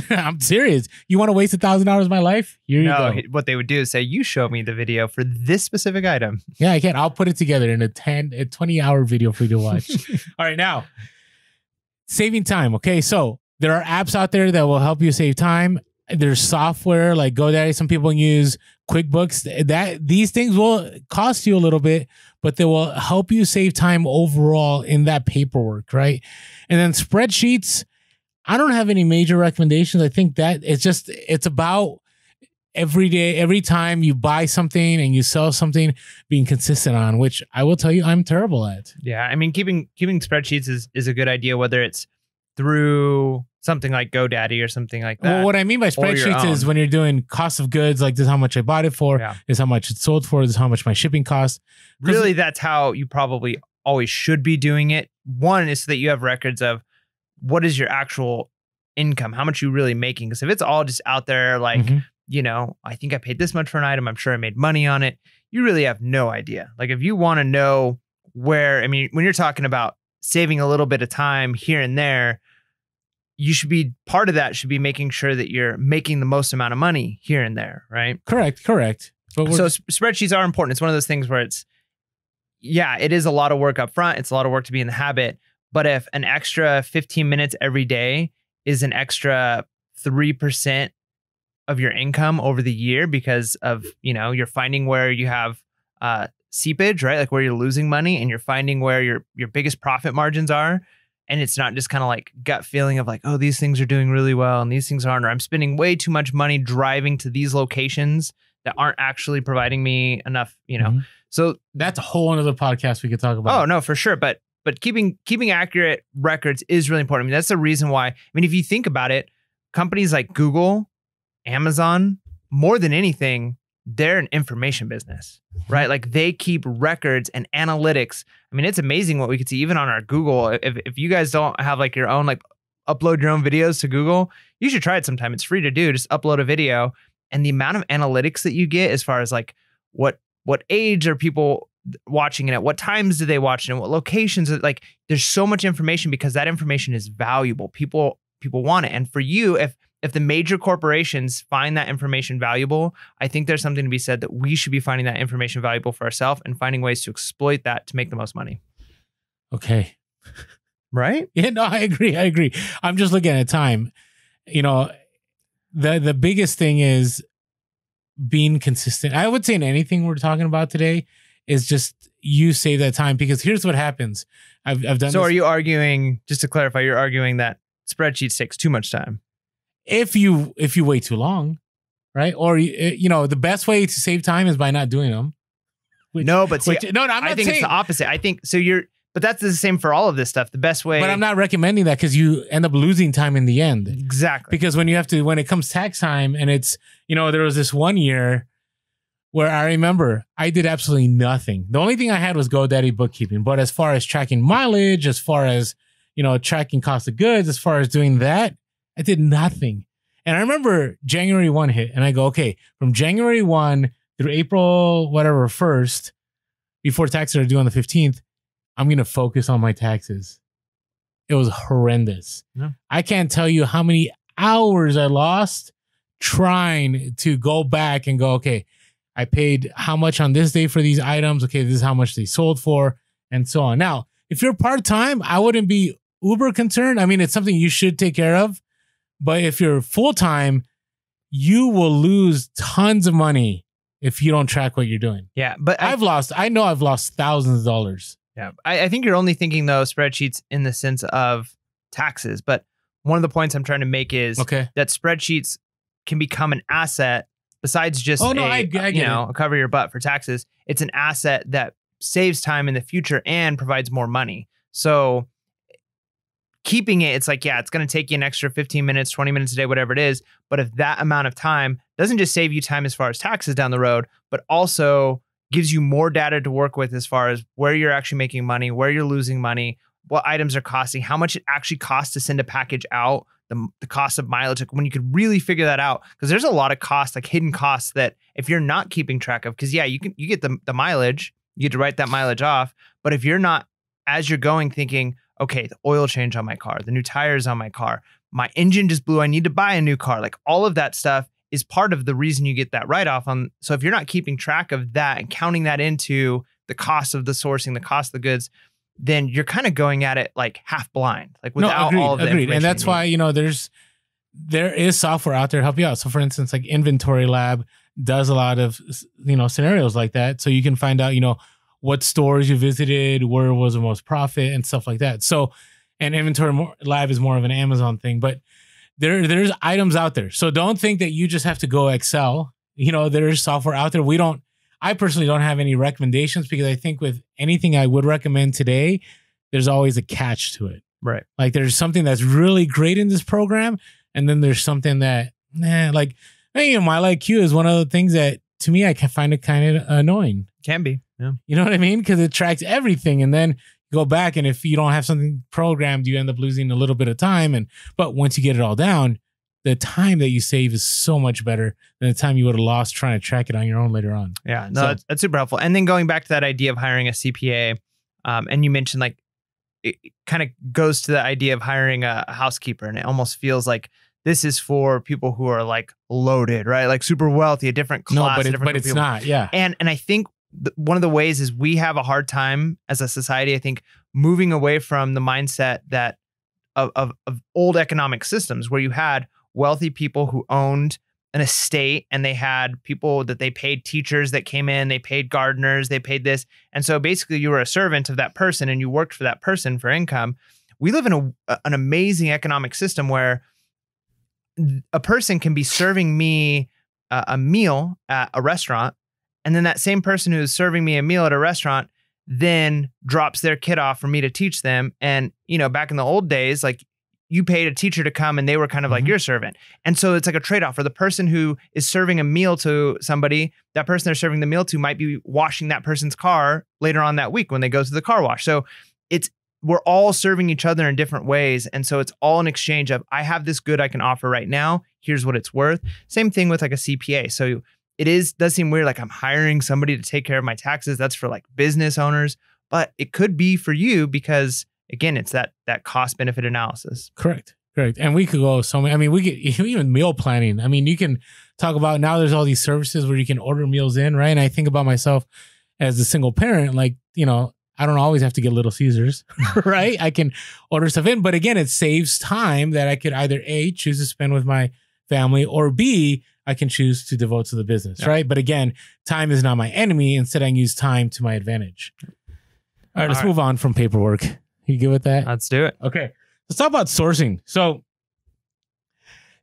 I'm serious. You want to waste 1,000 hours of my life? Here you go. What they would do is say, you show me the video for this specific item. Yeah, I can. I'll put it together in a 20-hour video for you to watch. All right, now. Saving time. Okay, so there are apps out there that will help you save time. There's software like GoDaddy. Some people use QuickBooks. These things will cost you a little bit, but they will help you save time overall in that paperwork, right? And then spreadsheets. I don't have any major recommendations. I think that it's about every day, every time you buy something and you sell something, being consistent on, which I will tell you I'm terrible at. Yeah, I mean, keeping spreadsheets is a good idea, whether it's through something like GoDaddy or something like that. Well, what I mean by spreadsheets is when you're doing cost of goods, like this is how much I bought it for, this is how much it sold for, this is how much my shipping costs. Really, that's how you probably always should be doing it. One is so that you have records of what is your actual income, how much you really making. Because if it's all just out there like, I think I paid this much for an item, I'm sure I made money on it, you really have no idea. Like if you want to know when you're talking about saving a little bit of time here and there, part of that should be making sure that you're making the most amount of money here and there, right? Correct. But so spreadsheets are important. It's one of those things where it is a lot of work up front. It's a lot of work to be in the habit. But if an extra 15 minutes every day is an extra 3% of your income over the year because of, you're finding where you have seepage, right? Like where you're losing money, and you're finding where your biggest profit margins are. And it's not just kind of like gut feeling of like, oh, these things are doing really well and these things aren't, or I'm spending way too much money driving to these locations that aren't actually providing me enough, So that's a whole another podcast we could talk about. Oh, no, for sure. But keeping accurate records is really important. I mean, that's the reason why, if you think about it, companies like Google Amazon, more than anything, they're an information business, right? Like they keep records and analytics. I mean, it's amazing what we could see even on our Google. If you guys don't have like your own, like upload your own videos to Google, you should try it sometime. It's free to do. Just upload a video, and the amount of analytics that you get as far as like what age are people watching, and at what times do they watch it, and what locations, like there's so much information because that information is valuable. People want it. And for you, if the major corporations find that information valuable, I think there's something to be said that we should be finding that information valuable for ourselves and finding ways to exploit that to make the most money. Okay. Right? Yeah, no, I agree. I'm just looking at time. You know, the biggest thing is being consistent. I would say in anything we're talking about today is just you save that time, because here's what happens. I've done. So this. are you arguing, just to clarify, you're arguing that spreadsheets takes too much time? If you wait too long, right? Or the best way to save time is by not doing them. I'm not saying, it's the opposite. I think so. But that's the same for all of this stuff. The best way. But I'm not recommending that, because you end up losing time in the end. Exactly. Because when it comes tax time, and it's, there was this one year where I remember I did absolutely nothing. The only thing I had was GoDaddy bookkeeping. But as far as tracking mileage, as far as, tracking cost of goods, as far as doing that, I did nothing. And I remember January 1 hit, and I go, okay, from January 1 through April, 1st, before taxes are due on the 15th, I'm going to focus on my taxes. It was horrendous. No. I can't tell you how many hours I lost trying to go back and go, okay, I paid how much on this day for these items. Okay, this is how much they sold for, and so on. Now, if you're part-time, I wouldn't be uber concerned. I mean, it's something you should take care of. But if you're full-time, you will lose tons of money if you don't track what you're doing. Yeah, but I know I've lost thousands of dollars. Yeah, I think you're only thinking, though, spreadsheets in the sense of taxes. But one of the points I'm trying to make is that spreadsheets can become an asset besides just cover your butt for taxes. It's an asset that saves time in the future and provides more money. So keeping it's like, yeah, it's going to take you an extra 15 minutes, 20 minutes a day, whatever it is. But if that amount of time doesn't just save you time as far as taxes down the road, but also gives you more data to work with as far as where you're actually making money, where you're losing money, what items are costing, how much it actually costs to send a package out, the cost of mileage, like when you could really figure that out. Because there's a lot of costs, like hidden costs, that if you're not keeping track of, because you get the mileage, you get to write that mileage off. But if you're not, as you're going, thinking, okay, the oil change on my car, the new tires on my car, my engine just blew, I need to buy a new car. Like all of that stuff is part of the reason you get that write-off on. So if you're not keeping track of that and counting that into the cost of the sourcing, the cost of the goods, then you're kind of going at it like half blind, like without all of the information. And that's why, there is software out there to help you out. So for instance, like Inventory Lab does a lot of, scenarios like that. So you can find out, what stores you visited, where was the most profit and stuff like that. So, and Inventory Lab is more of an Amazon thing, but there's items out there. So don't think that you just have to go Excel. There's software out there. I personally don't have any recommendations, because I think with anything I would recommend today, there's always a catch to it. Right. Like there's something that's really great in this program, and then there's something that, my IQ is one of the things that, to me, I can find it kind of annoying. Can be. Yeah. You know what I mean? Because it tracks everything, and then you go back, and if you don't have something programmed, you end up losing a little bit of time. But once you get it all down, the time that you save is so much better than the time you would have lost trying to track it on your own later on. Yeah, no, that's super helpful. And then going back to that idea of hiring a CPA, and you mentioned like it kind of goes to the idea of hiring a housekeeper, and it almost feels like this is for people who are like loaded, right? Like super wealthy, a different class. No, but it's not. Yeah. And I think one of the ways is we have a hard time as a society, I think, moving away from the mindset that of old economic systems where you had wealthy people who owned an estate, and they had people that they paid, teachers that came in, they paid gardeners, they paid this. And so basically you were a servant of that person and you worked for that person for income. We live in an amazing economic system where a person can be serving me a meal at a restaurant, and then that same person who is serving me a meal at a restaurant then drops their kid off for me to teach them. And, back in the old days, like you paid a teacher to come and they were kind of like your servant. And so it's like a trade-off for the person who is serving a meal to somebody. That person they're serving the meal to might be washing that person's car later on that week when they go to the car wash. So we're all serving each other in different ways. And so it's all an exchange of, I have this good I can offer right now. Here's what it's worth. Same thing with like a CPA. So does seem weird. Like I'm hiring somebody to take care of my taxes. That's for like business owners, but it could be for you because again, it's that cost benefit analysis. Correct. And we could go so many, I mean, we could even meal planning. I mean, you can talk about now there's all these services where you can order meals in, right? And I think about myself as a single parent, like, you know, I don't always have to get Little Caesars, right? I can order stuff in, but again, it saves time that I could either A, choose to spend with my family, or B, I can choose to devote to the business, right? But again, time is not my enemy. Instead, I can use time to my advantage. All right, let's move on from paperwork. You good with that? Let's do it. Okay. Let's talk about sourcing. So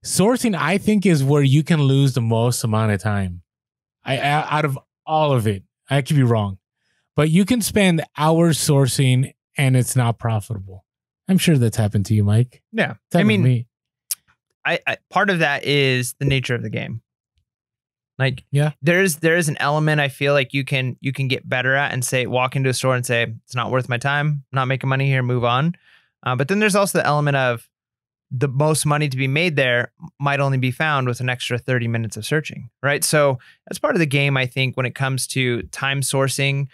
sourcing, I think, is where you can lose the most amount of time. Out of all of it, I could be wrong, but you can spend hours sourcing and it's not profitable. I'm sure that's happened to you, Mike. Yeah. I mean, I part of that is the nature of the game. Like, yeah, there is an element I feel like you can get better at and say, walk into a store and say, it's not worth my time. I'm not making money here. Move on. But then there's also the element of the most money to be made there might only be found with an extra 30 minutes of searching, right? So that's part of the game, I think, when it comes to time sourcing.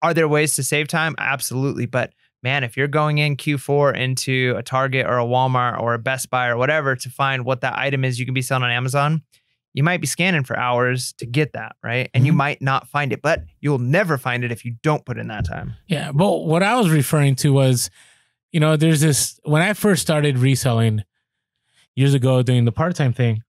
Are there ways to save time? Absolutely. But man, if you're going in Q4 into a Target or a Walmart or a Best Buy or whatever to find what that item is you can be selling on Amazon, you might be scanning for hours to get that, right? And you might not find it, but you'll never find it if you don't put in that time. Yeah, but what I was referring to was, you know, there's this, when I first started reselling years ago doing the part-time thing,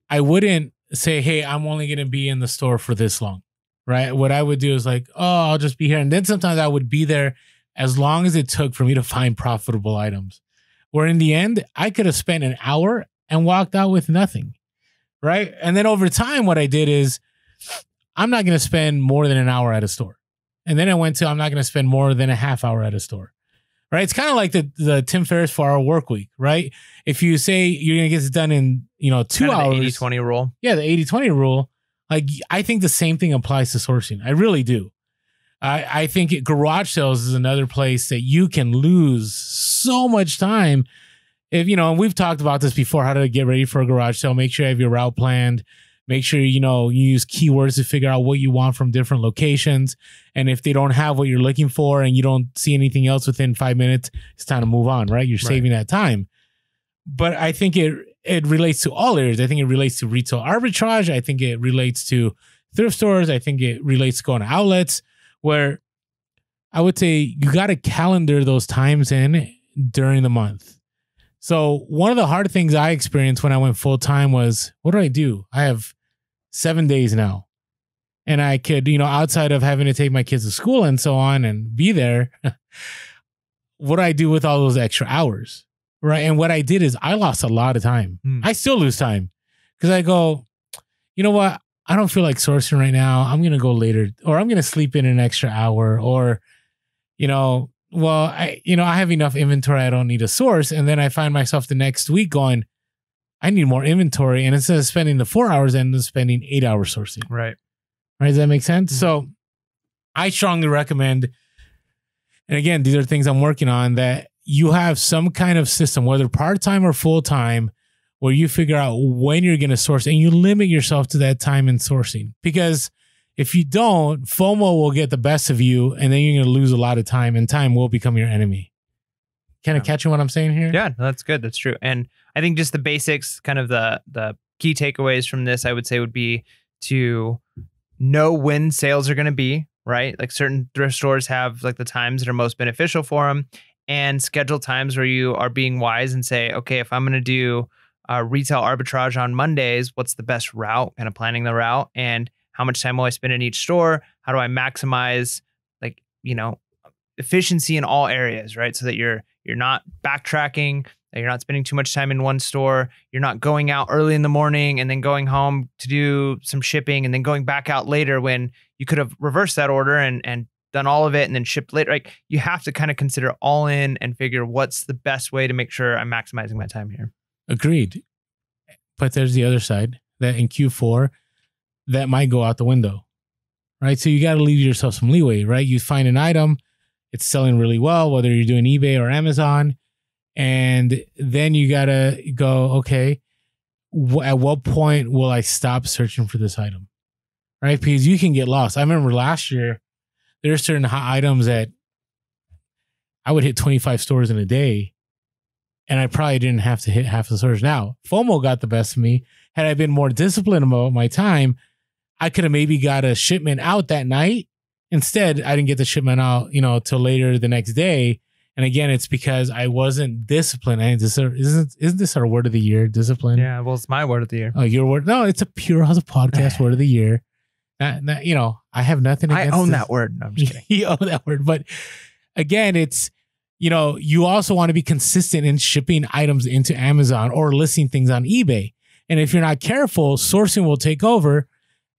I wouldn't say, hey, I'm only going to be in the store for this long, right? What I would do is like, oh, I'll just be here. And then sometimes I would be there as long as it took for me to find profitable items. Where in the end, I could have spent an hour and walked out with nothing. Right. And then over time, what I did is I'm not going to spend more than an hour at a store. And then I went to, I'm not going to spend more than a half hour at a store. Right. It's kind of like the Tim Ferriss 4-hour work week. Right. If you say you're going to get it done in, 2 hours. The 80-20 rule. Yeah. The 80-20 rule. Like, I think the same thing applies to sourcing. I really do. I think garage sales is another place that you can lose so much time. If, and we've talked about this before, how to get ready for a garage sale. Make sure you have your route planned. Make sure, you use keywords to figure out what you want from different locations. And if they don't have what you're looking for and you don't see anything else within 5 minutes, it's time to move on, right? You're saving that time. But I think it relates to all areas. I think it relates to retail arbitrage. I think it relates to thrift stores. I think it relates to going to outlets, where I would say you got to calendar those times in during the month. So one of the hard things I experienced when I went full time was, what do? I have 7 days now. And I could, outside of having to take my kids to school and so on and be there, what do I do with all those extra hours? Right. And what I did is I lost a lot of time. I still lose time because I go, you know what? I don't feel like sourcing right now. I'm going to go later, or I'm going to sleep in an extra hour, or, well, I have enough inventory. I don't need a source. And then I find myself the next week going, I need more inventory. And instead of spending the 4 hours, I end up spending 8 hours sourcing. Right. Does that make sense? So I strongly recommend, and again, these are things I'm working on, that you have some kind of system, whether part-time or full-time, where you figure out when you're going to source and you limit yourself to that time in sourcing. Because if you don't, FOMO will get the best of you, and then you're going to lose a lot of time, and time will become your enemy. Kind of catching what I'm saying here? Yeah, that's good. That's true. And I think just the basics, kind of the key takeaways from this, I would say would be to know when sales are going to be, right? Like certain thrift stores have like the times that are most beneficial for them, and schedule times where you are being wise and say, okay, if I'm going to do retail arbitrage on Mondays, what's the best route, kind of planning the route, and how much time will I spend in each store? How do I maximize efficiency in all areas, right? So that you're not backtracking, that you're not spending too much time in one store, you're not going out early in the morning and then going home to do some shipping and then going back out later when you could have reversed that order and done all of it and then shipped later. Like you have to kind of consider all in and figure what's the best way to make sure I'm maximizing my time here. Agreed. But there's the other side that in Q4, that might go out the window, right? So you got to leave yourself some leeway, right? You find an item, it's selling really well, whether you're doing eBay or Amazon. And then you got to go, okay, at what point will I stop searching for this item? Right? Because you can get lost. I remember last year, there are certain items that I would hit 25 stores in a day, and I probably didn't have to hit half the stores. Now, FOMO got the best of me. Had I been more disciplined about my time, I could have maybe got a shipment out that night. Instead, I didn't get the shipment out, till later the next day. And again, it's because I wasn't disciplined. Isn't this our word of the year? Discipline? Yeah, well, it's my word of the year. Oh, your word? No, it's a Pure House of Podcast word of the year. I have nothing against I own this. that word. No, I'm just kidding. You own that word. But again, it's, you also want to be consistent in shipping items into Amazon or listing things on eBay. And if you're not careful, sourcing will take over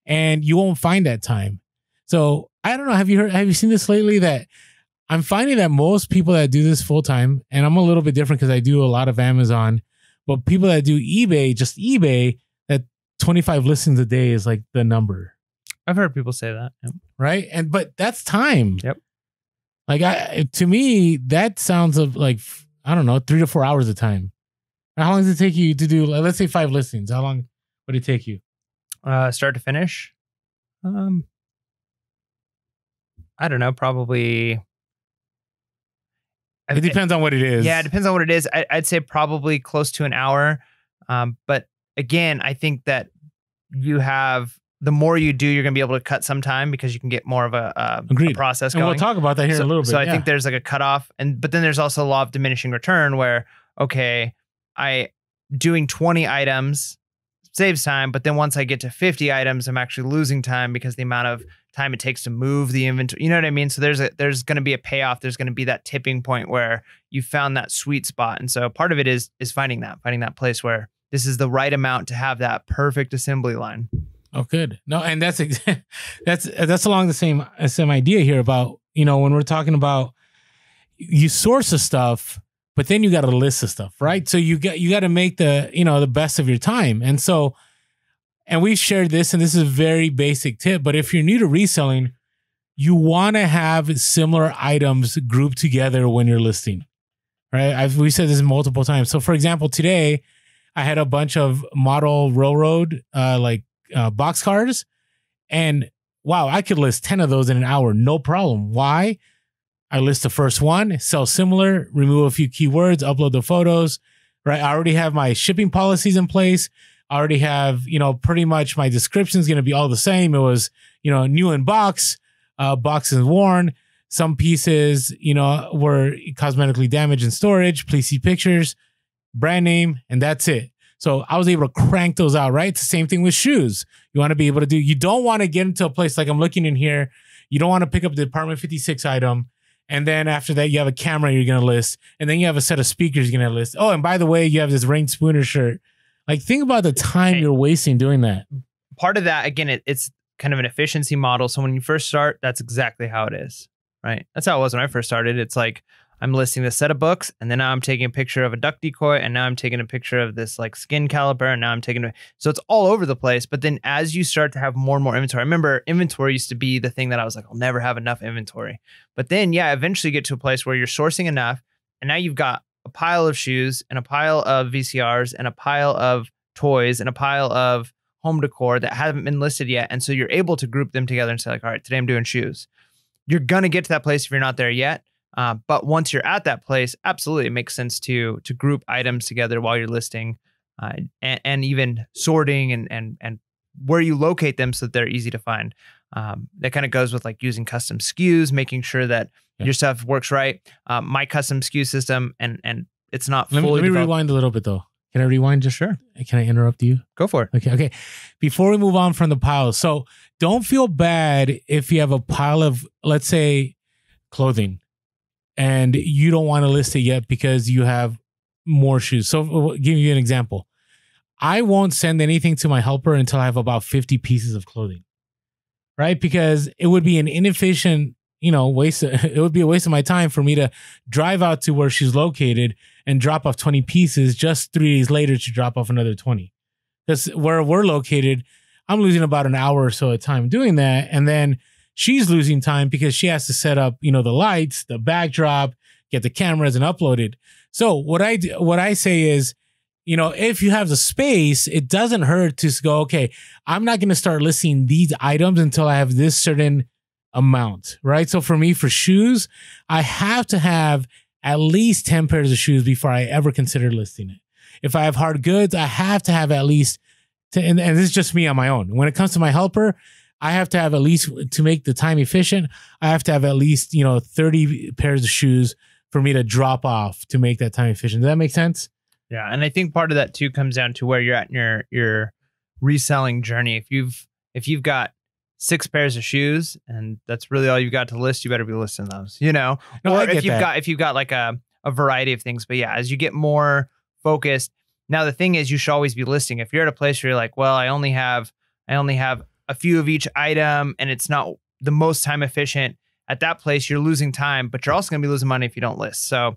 and you won't find that time. So I don't know. Have you seen this lately? That I'm finding that most people that do this full time, and I'm a little bit different because I do a lot of Amazon, but people that do eBay, just eBay, that 25 listings a day is like the number. I've heard people say that. Yep. Right. But that's time. Yep. Like to me, that sounds of like, I don't know, 3 to 4 hours of time. How long does it take you to do, let's say 5 listings? How long would it take you? Start to finish? I don't know, probably. It depends on what it is. Yeah, it depends on what it is. I'd say probably close to an hour. But again, I think that the more you do, you're going to be able to cut some time because you can get more of a process going. And we'll talk about that here in a little bit. So I think there's like a cutoff. But then there's also a law of diminishing return where, okay, doing 20 items saves time. But then once I get to 50 items, I'm actually losing time because the amount of time it takes to move the inventory. You know what I mean? So there's going to be a payoff. There's going to be that tipping point where you found that sweet spot. And so part of it is finding that place where this is the right amount to have that perfect assembly line. Oh, good. No, and that's along the same idea here about, when we're talking about you source the stuff, but then you got to list the stuff, right? So you got to make the best of your time. And so, and we've shared this, and this is a very basic tip, but if you're new to reselling, you want to have similar items grouped together when you're listing, right? We said this multiple times. So for example, today I had a bunch of model railroad, boxcars, and wow, I could list 10 of those in an hour, no problem. Why? I list the first one, sell similar, remove a few keywords, upload the photos, right? I already have my shipping policies in place. I already have, pretty much my description is going to be all the same. It was, new in box, boxes worn. Some pieces, were cosmetically damaged in storage. Please see pictures, brand name, and that's it. So I was able to crank those out, right? It's the same thing with shoes. You want to be able to you don't want to get into a place like I'm looking in here. You don't want to pick up the Department 56 item. And then after that, you have a camera you're going to list. And then you have a set of speakers you're going to list. Oh, and by the way, you have this Rain Spooner shirt. Like, think about the time you're wasting doing that. Part of that, again, it's kind of an efficiency model. So when you first start, that's exactly how it is, right? That's how it was when I first started. It's like, I'm listing this set of books, and then now I'm taking a picture of a duck decoy, and now I'm taking a picture of this like skin caliper, and now I'm taking so it's all over the place. But then as you start to have more and more inventory, I remember inventory used to be the thing that I was like, I'll never have enough inventory. But then, eventually you get to a place where you're sourcing enough, and now you've got a pile of shoes and a pile of VCRs and a pile of toys and a pile of home decor that haven't been listed yet. And so you're able to group them together and say like, all right, today I'm doing shoes. You're going to get to that place if you're not there yet. But once you're at that place, absolutely, it makes sense to group items together while you're listing, and even sorting and where you locate them so that they're easy to find. That kind of goes with like using custom SKUs, making sure that your stuff works right. My custom SKU system and it's not fully Let me rewind a little bit though. Can I rewind? Just sure. Can I interrupt you? Go for it. Okay. Before we move on from the pile, so don't feel bad if you have a pile of, let's say, clothing, and you don't want to list it yet because you have more shoes. So I'll give you an example. I won't send anything to my helper until I have about 50 pieces of clothing, right? Because it would be an inefficient it would be a waste of my time for me to drive out to where she's located and drop off 20 pieces just 3 days later to drop off another 20. Because where we're located, I'm losing about an hour or so of time doing that. And then she's losing time because she has to set up, the lights, the backdrop, get the cameras and upload it. So what I say is, if you have the space, it doesn't hurt to go, okay, I'm not going to start listing these items until I have this certain amount, right? So for me, for shoes, I have to have at least 10 pairs of shoes before I ever consider listing it. If I have hard goods, I have to have at least, and this is just me on my own. When it comes to my helper, I have to have at least, to make the time efficient, I have to have at least, 30 pairs of shoes for me to drop off to make that time efficient. Does that make sense? Yeah. And I think part of that too comes down to where you're at in your reselling journey. If you've got 6 pairs of shoes and that's really all you've got to list, you better be listing those, No, or if you've got like a variety of things. But yeah, as you get more focused, now the thing is you should always be listing. If you're at a place where you're like, well, I only have a few of each item and it's not the most time efficient, at that place you're losing time, but you're also going to be losing money if you don't list. So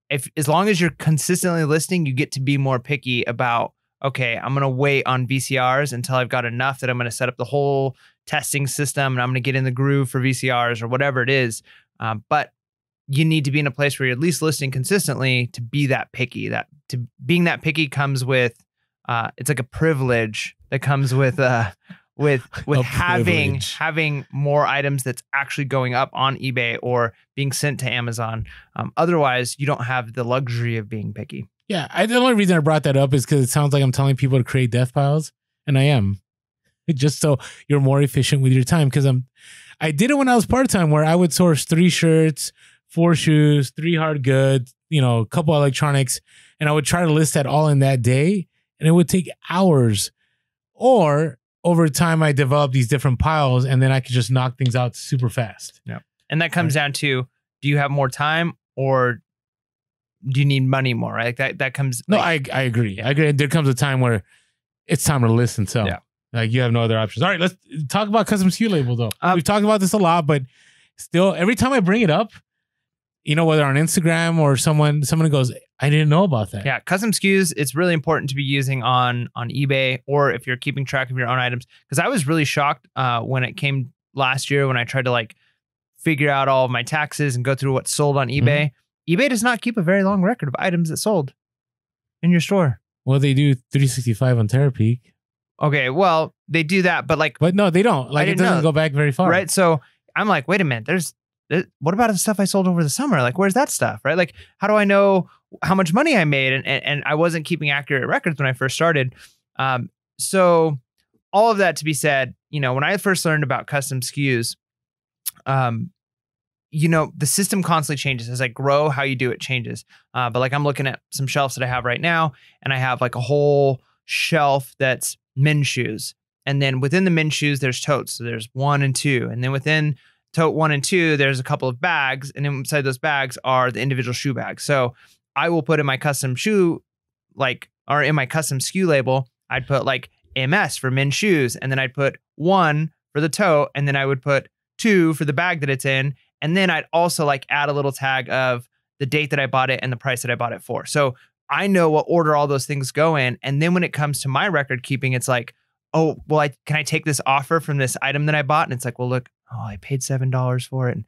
as long as you're consistently listing, you get to be more picky about, okay, I'm going to wait on VCRs until I've got enough that I'm going to set up the whole testing system and I'm going to get in the groove for VCRs or whatever it is. But you need to be in a place where you're at least listing consistently to be that picky. Being that picky comes with, it's like a privilege that comes with having more items that's actually going up on eBay or being sent to Amazon. Otherwise, you don't have the luxury of being picky. Yeah, the only reason I brought that up is because it sounds like I'm telling people to create death piles, and I am. Just so you're more efficient with your time. Because I did it when I was part-time, where I would source 3 shirts, 4 shoes, 3 hard goods, a couple electronics, and I would try to list that all in that day, and it would take hours. Or over time, I developed these different piles, and then I could just knock things out super fast. Yeah, and that comes down to: do you have more time, or do you need money more? Right? That comes. No, I agree. I agree. There comes a time where it's time to list and sell. Yeah. Like you have no other options. All right, let's talk about custom SKU label though. We've talked about this a lot, but still, every time I bring it up, whether on Instagram or someone goes, I didn't know about that. Yeah, custom SKUs, it's really important to be using on eBay or if you're keeping track of your own items. Because I was really shocked when it came last year when I tried to figure out all of my taxes and go through what's sold on eBay. eBay does not keep a very long record of items that sold in your store. Well, they do 365 on Terapeak. Okay, well, they do that, but but no, they don't. It doesn't go back very far. Right? So I'm like, wait a minute, what about the stuff I sold over the summer? Where's that stuff, right? How do I know how much money I made? And I wasn't keeping accurate records when I first started. So all of that to be said, when I first learned about custom SKUs, the system constantly changes. As I grow, how you do it changes. But I'm looking at some shelves that I have right now, and I have a whole shelf that's men's shoes. And then within the men's shoes, there's totes. So there's 1 and 2. And then within tote 1 and 2, there's a couple of bags. And inside those bags are the individual shoe bags. So I will put in my custom shoe, or in my custom SKU label, I'd put MS for men's shoes. And then I'd put 1 for the tote. And then I would put 2 for the bag that it's in. And then I'd also add a little tag of the date that I bought it and the price that I bought it for. So I know what order all those things go in. And then when it comes to my record keeping, it's oh, well, can I take this offer from this item that I bought? And it's well, look, I paid $7 for it. And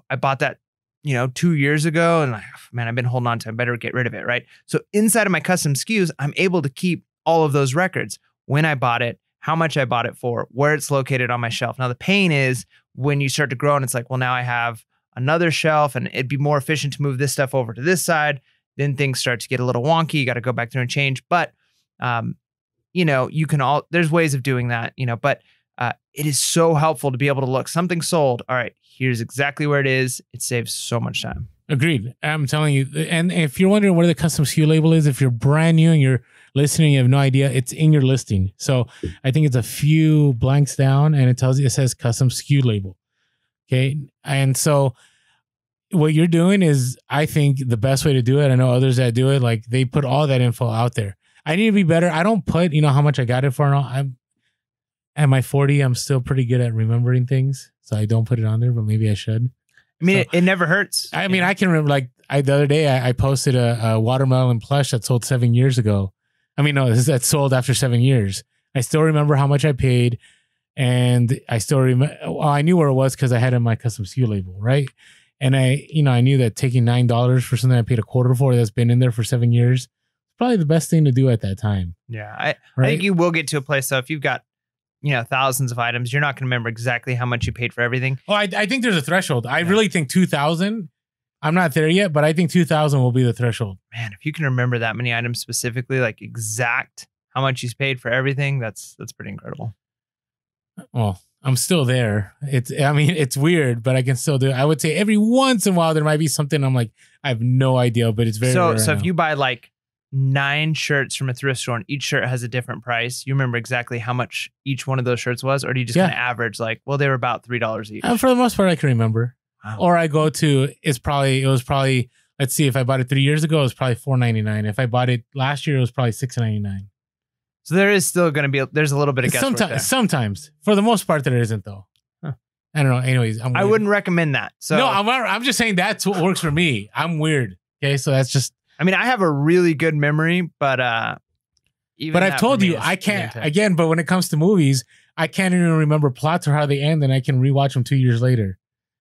I bought that, 2 years ago. And man, I've been holding on to it. I better get rid of it. Right. So inside of my custom SKUs, I'm able to keep all of those records: when I bought it, how much I bought it for, where it's located on my shelf. Now, the pain is when you start to grow and it's well, now I have another shelf and it'd be more efficient to move this stuff over to this side. Then things start to get a little wonky. You got to go back through and change. But, you can there's ways of doing that, but it is so helpful to be able to look, something sold. All right, here's exactly where it is. It saves so much time. Agreed. I'm telling you. And if you're wondering where the custom SKU label is, if you're brand new and you're listening, you have no idea, it's in your listing. So I think it's a few blanks down and it says custom SKU label. Okay. And so what you're doing is, I think, the best way to do it. I know others that do it, they put all that info out there. I need to be better. I don't put, how much I got it for and all. at my 40, I'm still pretty good at remembering things, so I don't put it on there, but maybe I should. I mean, it never hurts. I mean, I can remember, like, the other day I posted a watermelon plush that sold 7 years ago. I mean, no, that sold after 7 years. I still remember how much I paid, and I still remember. Well, I knew where it was because I had it in my custom SKU label, right? And I knew that taking $9 for something I paid a quarter for that's been in there for 7 years is probably the best thing to do at that time. Yeah, I think you will get to a place. So if you've got thousands of items, you're not going to remember exactly how much you paid for everything. Oh, I think there's a threshold. I really think 2,000. I'm not there yet, but I think 2,000 will be the threshold. Man, if you can remember that many items specifically, like exact how much you paid for everything, that's pretty incredible. Well, I'm still there. It's weird, but I can still do it. I would say every once in a while there might be something I'm like, I have no idea, but it's very rare. So if you buy like 9 shirts from a thrift store and each shirt has a different price, you remember exactly how much each one of those shirts was, or do you just kind of average like, well, they were about $3 each? For the most part, I can remember. Wow. Or I go to, it was probably, let's see, if I bought it 3 years ago, it was probably $4.99. If I bought it last year, it was probably $6.99. So there is still going to be, there's a little bit of guesswork there. Sometimes. For the most part, there isn't, though. Huh. I don't know. Anyways, I wouldn't recommend that. So no, I'm just saying that's what works for me. I'm weird. Okay, so that's just. I mean, I have a really good memory, but I've told you I can't again. But when it comes to movies, I can't even remember plots or how they end, and I can rewatch them 2 years later,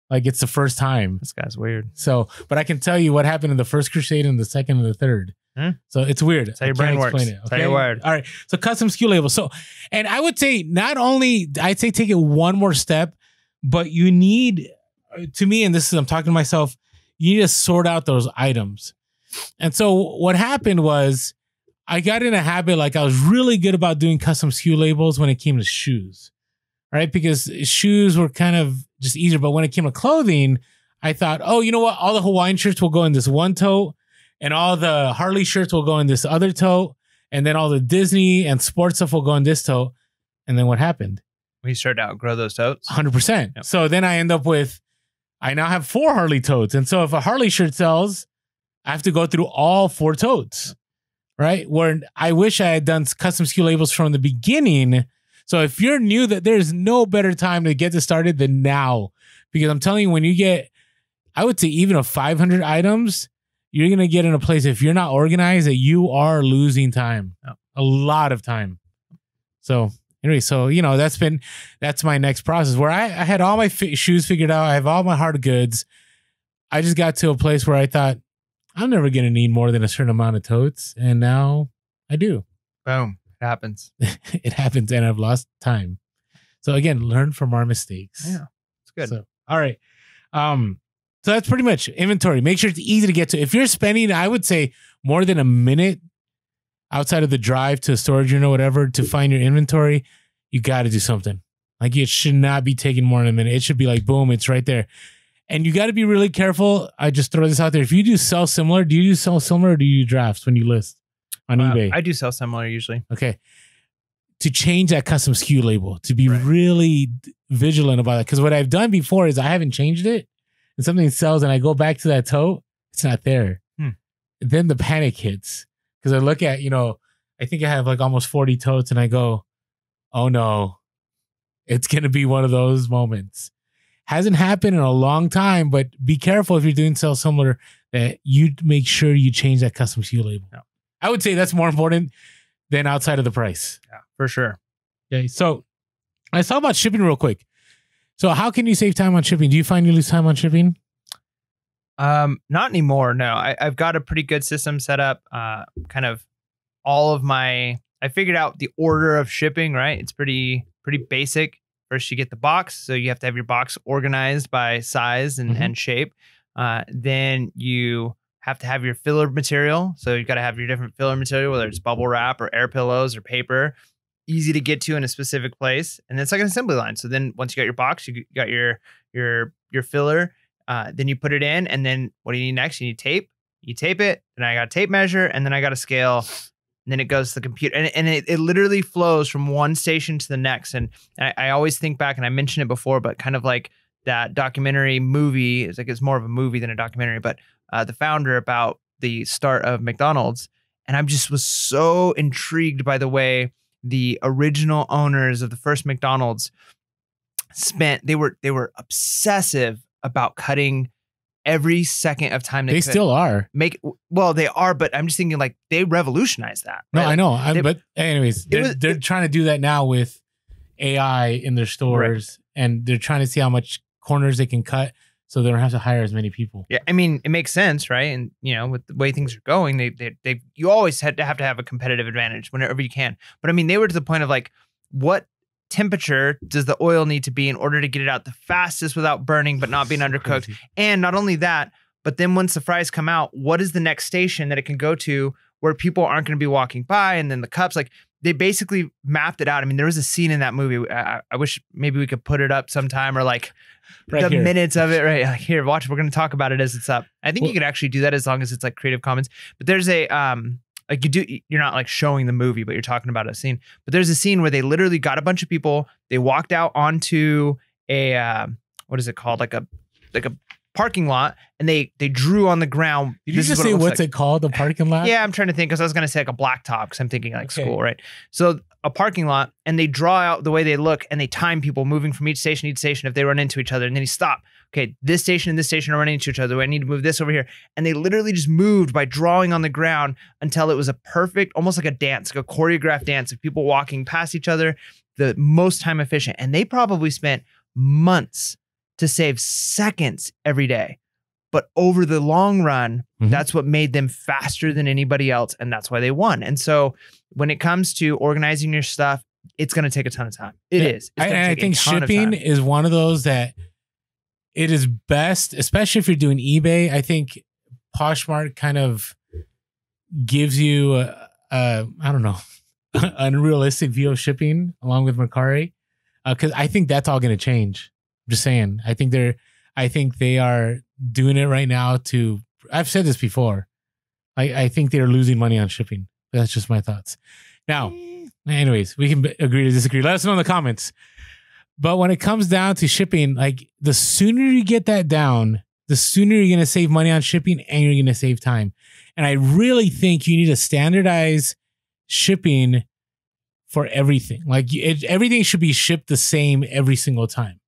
like it's the first time. This guy's weird. So, but I can tell you what happened in the first Crusade and the second and the third. So it's weird. That's how your brain works. Okay? That's how you're wired. All right. So custom SKU label. So, and I would say I'd say take it one more step, but you need, to me, and this is, I'm talking to myself, you need to sort out those items. And so what happened was I got in a habit, like I was really good about doing custom SKU labels when it came to shoes, right? Because shoes were kind of just easier. But when it came to clothing, I thought, oh, you know what? All the Hawaiian shirts will go in this one tote, and all the Harley shirts will go in this other tote, and then all the Disney and sports stuff will go in this tote. And then what happened? We started to outgrow those totes. 100%. Yep. So then I end up with, I now have 4 Harley totes. And so if a Harley shirt sells, I have to go through all 4 totes, right? Where I wish I had done custom SKU labels from the beginning. So if you're new, that there's no better time to get this started than now. Because I'm telling you, when you get, I would say even of 500 items, you're going to get in a place, if you're not organized, that you are losing time, a lot of time. So anyway, so, that's my next process where I had all my shoes figured out. I have all my hard goods. I just got to a place where I thought, I'm never going to need more than a certain amount of totes. And now I do. Boom. It happens. It happens. And I've lost time. So again, learn from our mistakes. Yeah. It's good. So, all right. So that's pretty much inventory. Make sure it's easy to get to. If you're spending, I would say, more than a minute outside of the drive to a storage unit or whatever to find your inventory, you got to do something. Like it should not be taking more than a minute. It should be like, boom, it's right there. And you got to be really careful. I just throw this out there. If you do sell similar, do you do sell similar or do you do drafts when you list on eBay? I do sell similar usually. Okay. To change that custom SKU label, to be really vigilant about it. Because what I've done before is I haven't changed it. And something sells and I go back to that tote, it's not there. Then the panic hits. Because I look at, I think I have like almost 40 totes and I go, oh no, it's going to be one of those moments. Hasn't happened in a long time, but be careful if you're doing sell similar that you make sure you change that custom SKU label. Yeah. I would say that's more important than outside of the price. Yeah, for sure. Okay, so let's talk about shipping real quick. So how can you save time on shipping? Do you find you lose time on shipping? Not anymore. No, I've got a pretty good system set up. Kind of all of I figured out the order of shipping, right? It's pretty basic. First, you get the box. So you have to have your box organized by size and shape. Then you have to have your filler material. So you've got to have your different filler material, whether it's bubble wrap or air pillows or paper, easy to get to in a specific place. And then it's like an assembly line. So then once you got your box, you got your filler, then you put it in. And then what do you need next? You need tape. You tape it. And I got a tape measure. And then I got a scale. And then it goes to the computer. And it literally flows from one station to the next. And I always think back, and I mentioned it before, but kind of like that documentary movie. It's more of a movie than a documentary. But the founder about the start of McDonald's. And I just was so intrigued by the way the original owners of the first McDonald's they were obsessive about cutting every second of time they still are. They are, but I'm just thinking like they revolutionized that. No, right? I know. But anyways, they're trying to do that now with AI in their stores, and they're trying to see how much corners they can cut so they don't have to hire as many people. Yeah, I mean, it makes sense, right? And with the way things are going, you always have to have a competitive advantage whenever you can. But I mean, they were to the point of like, what temperature does the oil need to be in order to get it out the fastest without burning but not being undercooked? Crazy. And not only that, but then once the fries come out, what is the next station that it can go to where people aren't going to be walking by? And then the cups, like they basically mapped it out. I mean, there was a scene in that movie. I wish maybe we could put it up sometime, or like the minutes of it right like, here, watch. We're going to talk about it as it's up. I think you could actually do that as long as it's like Creative Commons. But there's a like you're not like showing the movie, but you're talking about a scene. But there's a scene where they literally got a bunch of people. They walked out onto a what is it called? Like a parking lot, and they drew on the ground. Did you just say what's it called? The parking lot? Yeah, I'm trying to think, because I was going to say like a blacktop, because I'm thinking like school, right? So a parking lot, and they draw out the way they look, and they time people moving from each station to each station if they run into each other, and then you stop. Okay, this station and this station are running into each other. I need to move this over here. And they literally just moved by drawing on the ground until it was a perfect, almost like a dance, like a choreographed dance of people walking past each other, the most time efficient. And they probably spent months to save seconds every day. But over the long run, that's what made them faster than anybody else. And that's why they won. And so when it comes to organizing your stuff, it's going to take a ton of time. It is. I think shipping is one of those that it is best, especially if you're doing eBay. I think Poshmark kind of gives you I don't know, unrealistic view of shipping along with Mercari. Because I think that's all going to change. I'm just saying. I think they are doing it right now to. I've said this before. I think they're losing money on shipping. That's just my thoughts. Now, anyways, we can agree to disagree. Let us know in the comments. But when it comes down to shipping, like the sooner you get that down, the sooner you're going to save money on shipping, and you're going to save time. And I really think you need to standardize shipping for everything. Like everything should be shipped the same every single time.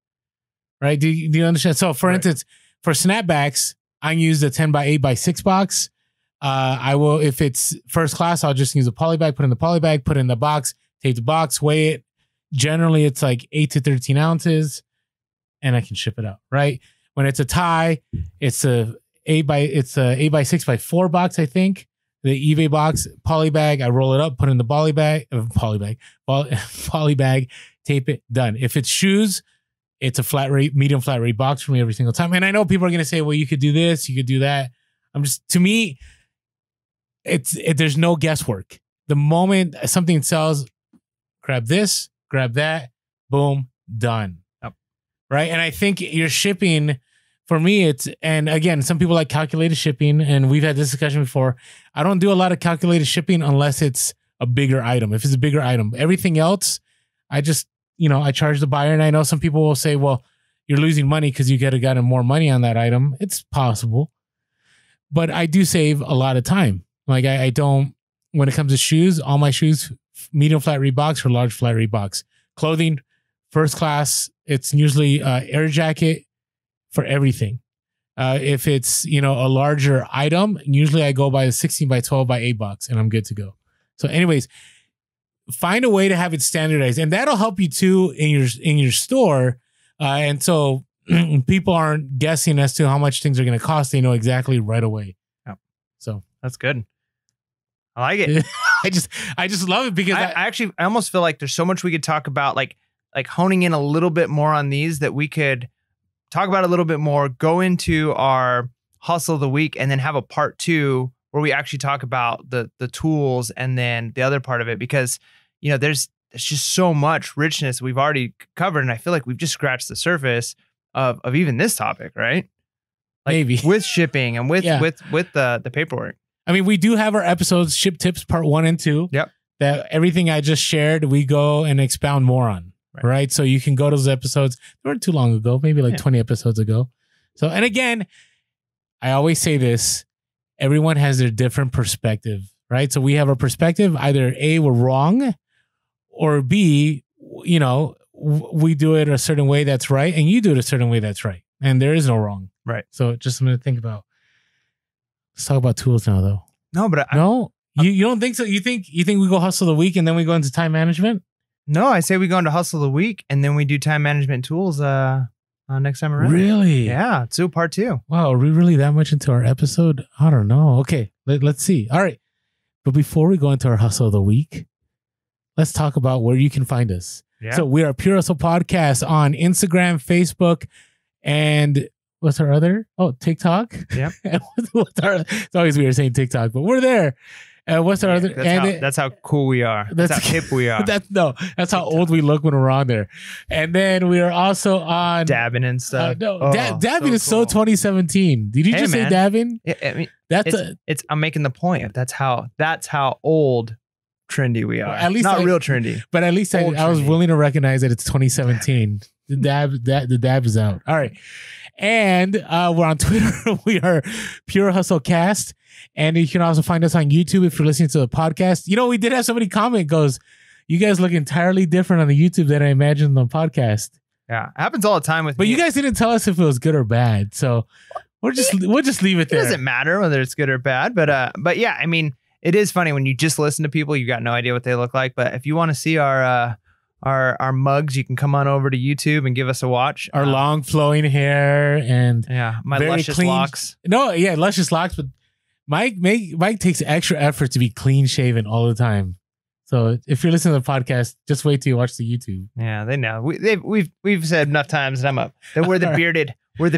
Right? Do you understand? So for instance, for snapbacks, I use the 10 by 8 by 6 box. I will, if it's first class, I'll just use a poly bag, put in the poly bag, put it in the box, tape the box, weigh it. Generally, it's like 8 to 13 ounces, and I can ship it out. Right? When it's a tie, it's a 8 by 6 by 4 box. I think the eBay box poly bag. I roll it up, put it in the poly bag, poly bag, tape it, done. If it's shoes, it's a flat rate, medium flat rate box for me every single time. And I know people are going to say, well, you could do this, you could do that. To me, there's no guesswork. The moment something sells, grab this, grab that, boom, done. Yep. Right. And I think your shipping, for me, and again, some people like calculated shipping, and we've had this discussion before. I don't do a lot of calculated shipping unless it's a bigger item. If it's a bigger item, everything else, I just, I charge the buyer. And I know some people will say, well, you're losing money because you could have gotten more money on that item. It's possible. But I do save a lot of time. Like I don't, when it comes to shoes, all my shoes, medium flat rate box or large flat rate box. Clothing, first class, it's usually air jacket for everything. If it's, a larger item, usually I go by a 16 by 12 by 8 box and I'm good to go. So anyways, find a way to have it standardized, and that'll help you too in your store. And so people aren't guessing as to how much things are going to cost. They know exactly right away. Yep. So that's good. I like it. I just love it because I almost feel like there's so much we could talk about, like honing in a little bit more on these, that we could talk about a little bit more, go into our hustle of the week, and then have a part 2 where we actually talk about the tools and then the other part of it, because there's just so much richness we've already covered, and I feel like we've just scratched the surface of even this topic, right? Like maybe with shipping and with the paperwork. I mean, we do have our episodes, Ship Tips Part 1 and 2. Yep. That everything I just shared, we go and expound more on. Right. So you can go to those episodes. They weren't too long ago, maybe like 20 episodes ago. So, and again, I always say this, everyone has their different perspective, right? So we have a perspective, either A, we're wrong, or B, you know, we do it a certain way that's right, and you do it a certain way that's right, and there is no wrong. Right. So just something to think about. Let's talk about tools now, though. No, but you don't think so? You think we go hustle the week and then we go into time management? No, I say we go into hustle the week and then we do time management tools next time around. Really? Yeah, let's do part 2. Wow, are we really that much into our episode? I don't know. Okay, let's see. All right. But before we go into our hustle of the week, let's talk about where you can find us. Yeah. So we are Pure Hustle Podcast on Instagram, Facebook, and what's our other? Oh, TikTok. Yeah. It's always weird saying TikTok, but we're there. What's our other? That's how cool we are. That's how hip we are. That's how old we look when we're on there. And then we are also on dabbing and stuff. Dabbing is so 2017. Did you just say dabbing? I mean, I'm making the point. That's how old trendy we are. Well, at least not real trendy, but at least I was willing to recognize that it's 2017. The dab is out. All right. And we're on Twitter. We are Pure Hustle Cast. And you can also find us on YouTube if you're listening to the podcast. You know, we did have somebody comment goes, you guys look entirely different on the YouTube than I imagined on the podcast. Yeah, it happens all the time with me. But you guys didn't tell us if it was good or bad. So we'll just leave it there. It doesn't matter whether it's good or bad. But yeah, I mean, it is funny when you just listen to people, you got no idea what they look like. But if you want to see our mugs, you can come on over to YouTube and give us a watch. Our long flowing hair and my luscious locks. No, yeah, luscious locks, but Mike takes extra effort to be clean shaven all the time. So if you're listening to the podcast, just wait till you watch the YouTube. Yeah, they know. We've said enough times that I'm up. That we're the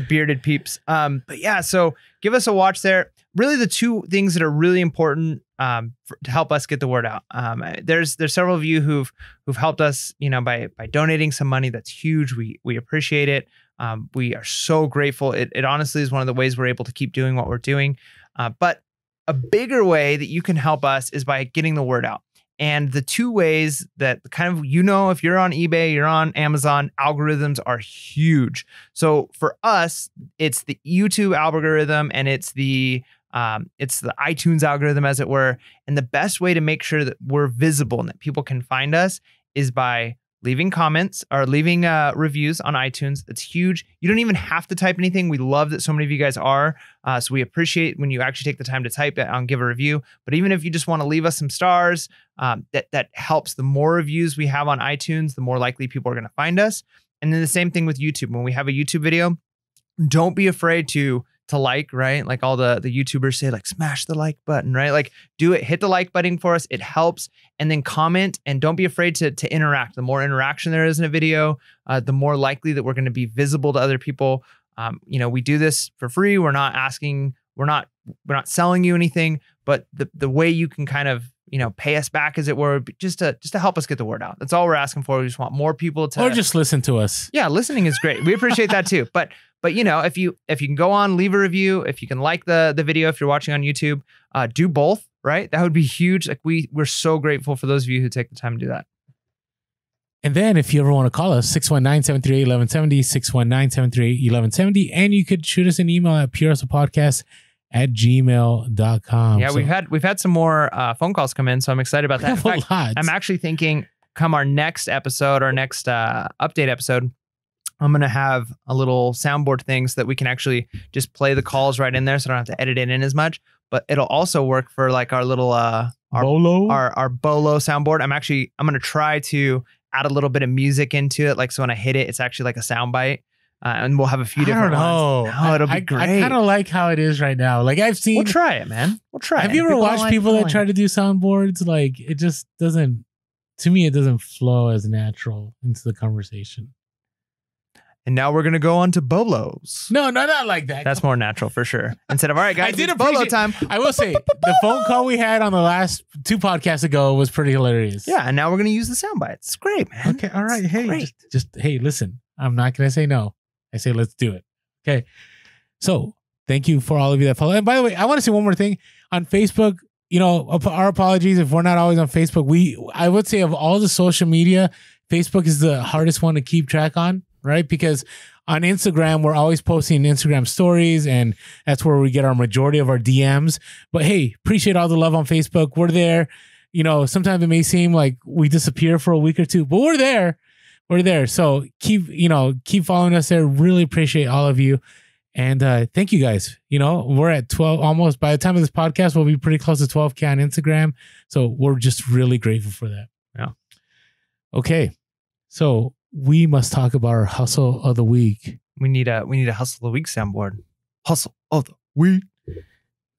bearded peeps. But yeah, so give us a watch there. Really, the two things that are really important to help us get the word out. There's several of you who've helped us, you know, by donating some money. That's huge. We appreciate it. We are so grateful. It honestly is one of the ways we're able to keep doing what we're doing. But a bigger way that you can help us is by getting the word out. And the two ways that kind of, you know, if you're on eBay, you're on Amazon, algorithms are huge. So for us, it's the YouTube algorithm and it's the iTunes algorithm, as it were. And the best way to make sure that we're visible and that people can find us is by leaving comments or leaving reviews on iTunes. That's huge. You don't even have to type anything. We love that so many of you guys are. So we appreciate when you actually take the time to type it and give a review. But even if you just want to leave us some stars, that helps. The more reviews we have on iTunes, the more likely people are going to find us. And then the same thing with YouTube. When we have a YouTube video, don't be afraid to like, right? Like all the YouTubers say, like, smash the like button, right? Like do it, hit the like button for us. It helps. And then comment, and don't be afraid to interact. The more interaction there is in a video, the more likely that we're going to be visible to other people. You know, we do this for free. We're not selling you anything, but the way you can kind of, you know, pay us back, as it were, just to help us get the word out. That's all we're asking for. We just want more people to, or just listen to us. Yeah, listening is great. We appreciate that too. But you know, if you can go on, leave a review, if you can like the video, if you're watching on YouTube, do both, right? That would be huge. Like we're so grateful for those of you who take the time to do that. And then if you ever want to call us, 619-738-1170, 619-738-1170, and you could shoot us an email at purehustlepodcast@gmail.com. Yeah, we've had some more phone calls come in, so I'm excited about that. In fact, I'm actually thinking, come our next episode, our next update episode, I'm going to have a little soundboard thing so that we can actually just play the calls right in there, so I don't have to edit it in as much. But it'll also work for like our little Bellow? our Bellow soundboard. I'm going to try to add a little bit of music into it, like so when I hit it, it's actually like a sound bite. And we'll have a few different ones. Oh, it'll be great. I kind of like how it is right now. Like I've seen. We'll try it, man. We'll try it. Have you ever watched people that try to do soundboards? Like it just doesn't. To me, it doesn't flow as natural into the conversation. And now we're going to go on to Bolos. No, not like that. That's more natural for sure. Instead of, all right, guys, it's Bolo time. I will say, the phone call we had on the last 2 podcasts ago was pretty hilarious. Yeah, and now we're going to use the sound bites. It's great, man. Okay, all right. Hey, just hey, listen, I'm not going to say no. I say, let's do it. Okay. So thank you for all of you that follow. And by the way, I want to say one more thing. On Facebook, you know, our apologies if we're not always on Facebook. I would say of all the social media, Facebook is the hardest one to keep track on. Right? Because on Instagram, we're always posting Instagram stories, and that's where we get our majority of our DMs. But hey, appreciate all the love on Facebook. We're there. sometimes it may seem like we disappear for a week or two, but we're there. We're there. So keep following us there. Really appreciate all of you. And thank you guys. We're at 12 almost. By the time of this podcast, we'll be pretty close to 12K on Instagram. So we're just really grateful for that. Yeah. Okay. So we must talk about our hustle of the week. We need a hustle of the week soundboard. Hustle of the week.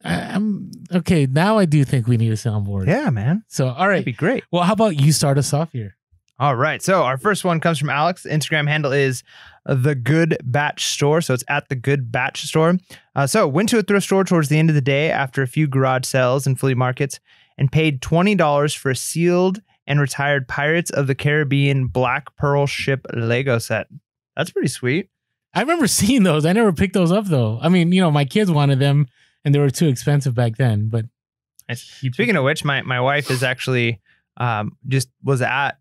I'm okay. Now I do think we need a soundboard. Yeah, man. So, all right. That'd be great. Well, how about you start us off here? All right. So our first one comes from Alex. The Instagram handle is The Good Batch Store. So it's at The Good Batch Store. So went to a thrift store towards the end of the day after a few garage sales and flea markets and paid $20 for a sealed and retired Pirates of the Caribbean Black Pearl ship Lego set. That's pretty sweet. I remember seeing those. I never picked those up though. I mean, my kids wanted them and they were too expensive back then. But speaking of which, my wife is actually just was at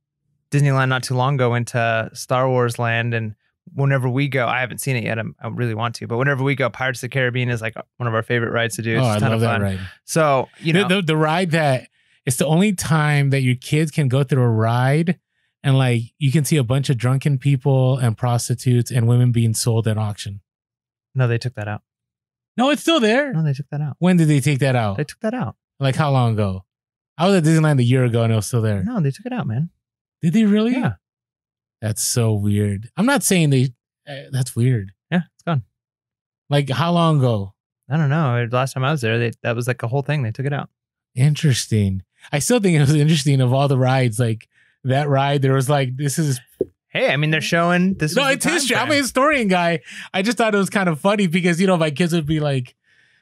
Disneyland not too long ago, went to Star Wars Land, and whenever we go, I haven't seen it yet. I really want to, but whenever we go, Pirates of the Caribbean is like one of our favorite rides to do. It's I love that ride. So the ride that it's the only time that your kids can go through a ride, and like you can see a bunch of drunken people and prostitutes and women being sold at auction. No, they took that out. No, it's still there. No, they took that out. When did they take that out? They took that out. Like how long ago? I was at Disneyland a year ago and it was still there. No, they took it out, man. Did they really? Yeah. That's so weird. I'm not saying that's weird. Yeah, it's gone. Like how long ago? I don't know. Last time I was there, that was like a whole thing. They took it out. Interesting. I still think it was interesting of all the rides. Like that ride, there was like, this is... Hey, I mean, they're showing this. No, it's history. I'm a historian guy. I just thought it was kind of funny because, my kids would be like,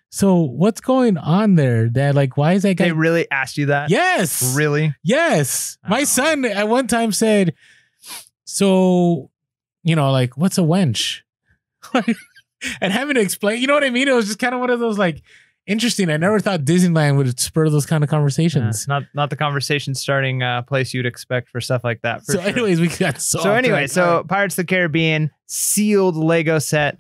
so what's going on there, Dad? Like, why is that guy? They really asked you that? Yes. Really? Yes. My son at one time said, so, like, what's a wench? And having to explain, you know what I mean? It was just kind of one of those like interesting. I never thought Disneyland would spur those kind of conversations. Not the conversation starting place you'd expect for stuff like that. So, anyways, we got so Pirates of the Caribbean sealed Lego set.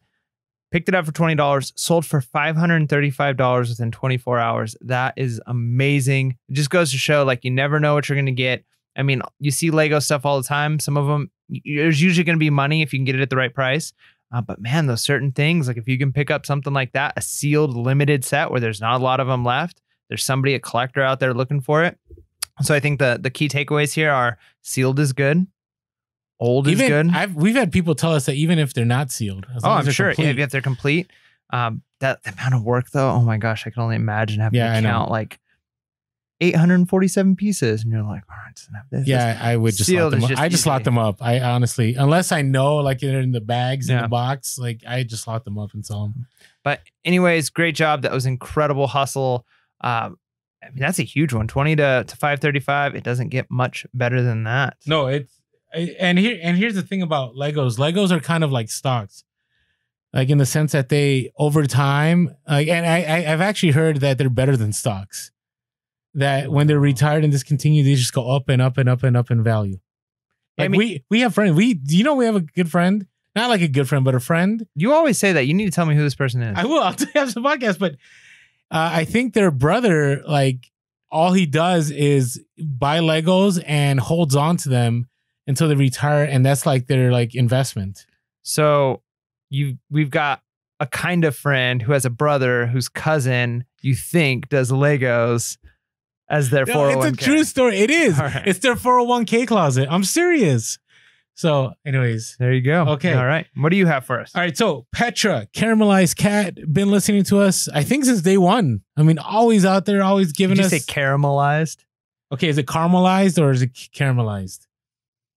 Picked it up for $20, sold for $535 within 24 hours. That is amazing. It just goes to show, like, you never know what you're going to get. I mean, you see Lego stuff all the time. Some of them, there's usually going to be money if you can get it at the right price. But man, those certain things, like if you can pick up something like that, a sealed limited set where there's not a lot of them left, there's somebody, a collector out there looking for it. So I think the key takeaways here are sealed is good. Old is good. We've had people tell us that even if they're not sealed. I'm sure. Yeah, if they're complete. That amount of work though, oh my gosh, I can only imagine having to count like 847 pieces. And you're like, all right, so this. Yeah, I would just lock them up. I just lock them up. I honestly, unless I know like they're in the bags in the box, like I just lock them up and sell them. But anyways, great job. That was incredible hustle. I mean, that's a huge one. 20 to 535. It doesn't get much better than that. No, here's the thing about Legos. Legos are kind of like stocks, like in the sense that they over time, like, and I've actually heard that they're better than stocks. That when they're retired and discontinued, they just go up and up and up and up in value. Like we have friends. We have a good friend, not like a good friend, but a friend. You always say that. You need to tell me who this person is. I will. I'll tell you after the podcast. But I think their brother, like all he does is buy Legos and holds on to them until they retire, and that's like their like investment. So we've got a kind of friend who has a brother whose cousin you think does Legos as their 401k. It's a true story. It is. Right. It's their 401k closet. I'm serious. So, anyways. There you go. Okay. All right. What do you have for us? All right. So, Petra, Caramelized Cat, been listening to us, I think, since day one. I mean, always out there, always giving us. Did you say caramelized? Okay. Is it caramelized or is it caramelized?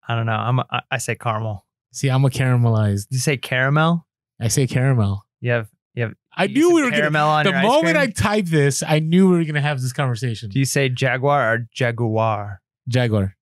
I don't know. I say caramel. See, I'm a caramelized. Did you say caramel? I say caramel. You have. I knew we were caramel on the your moment ice I typed this, I knew we were gonna have this conversation. Do you say Jaguar or Jaguar? Jaguar.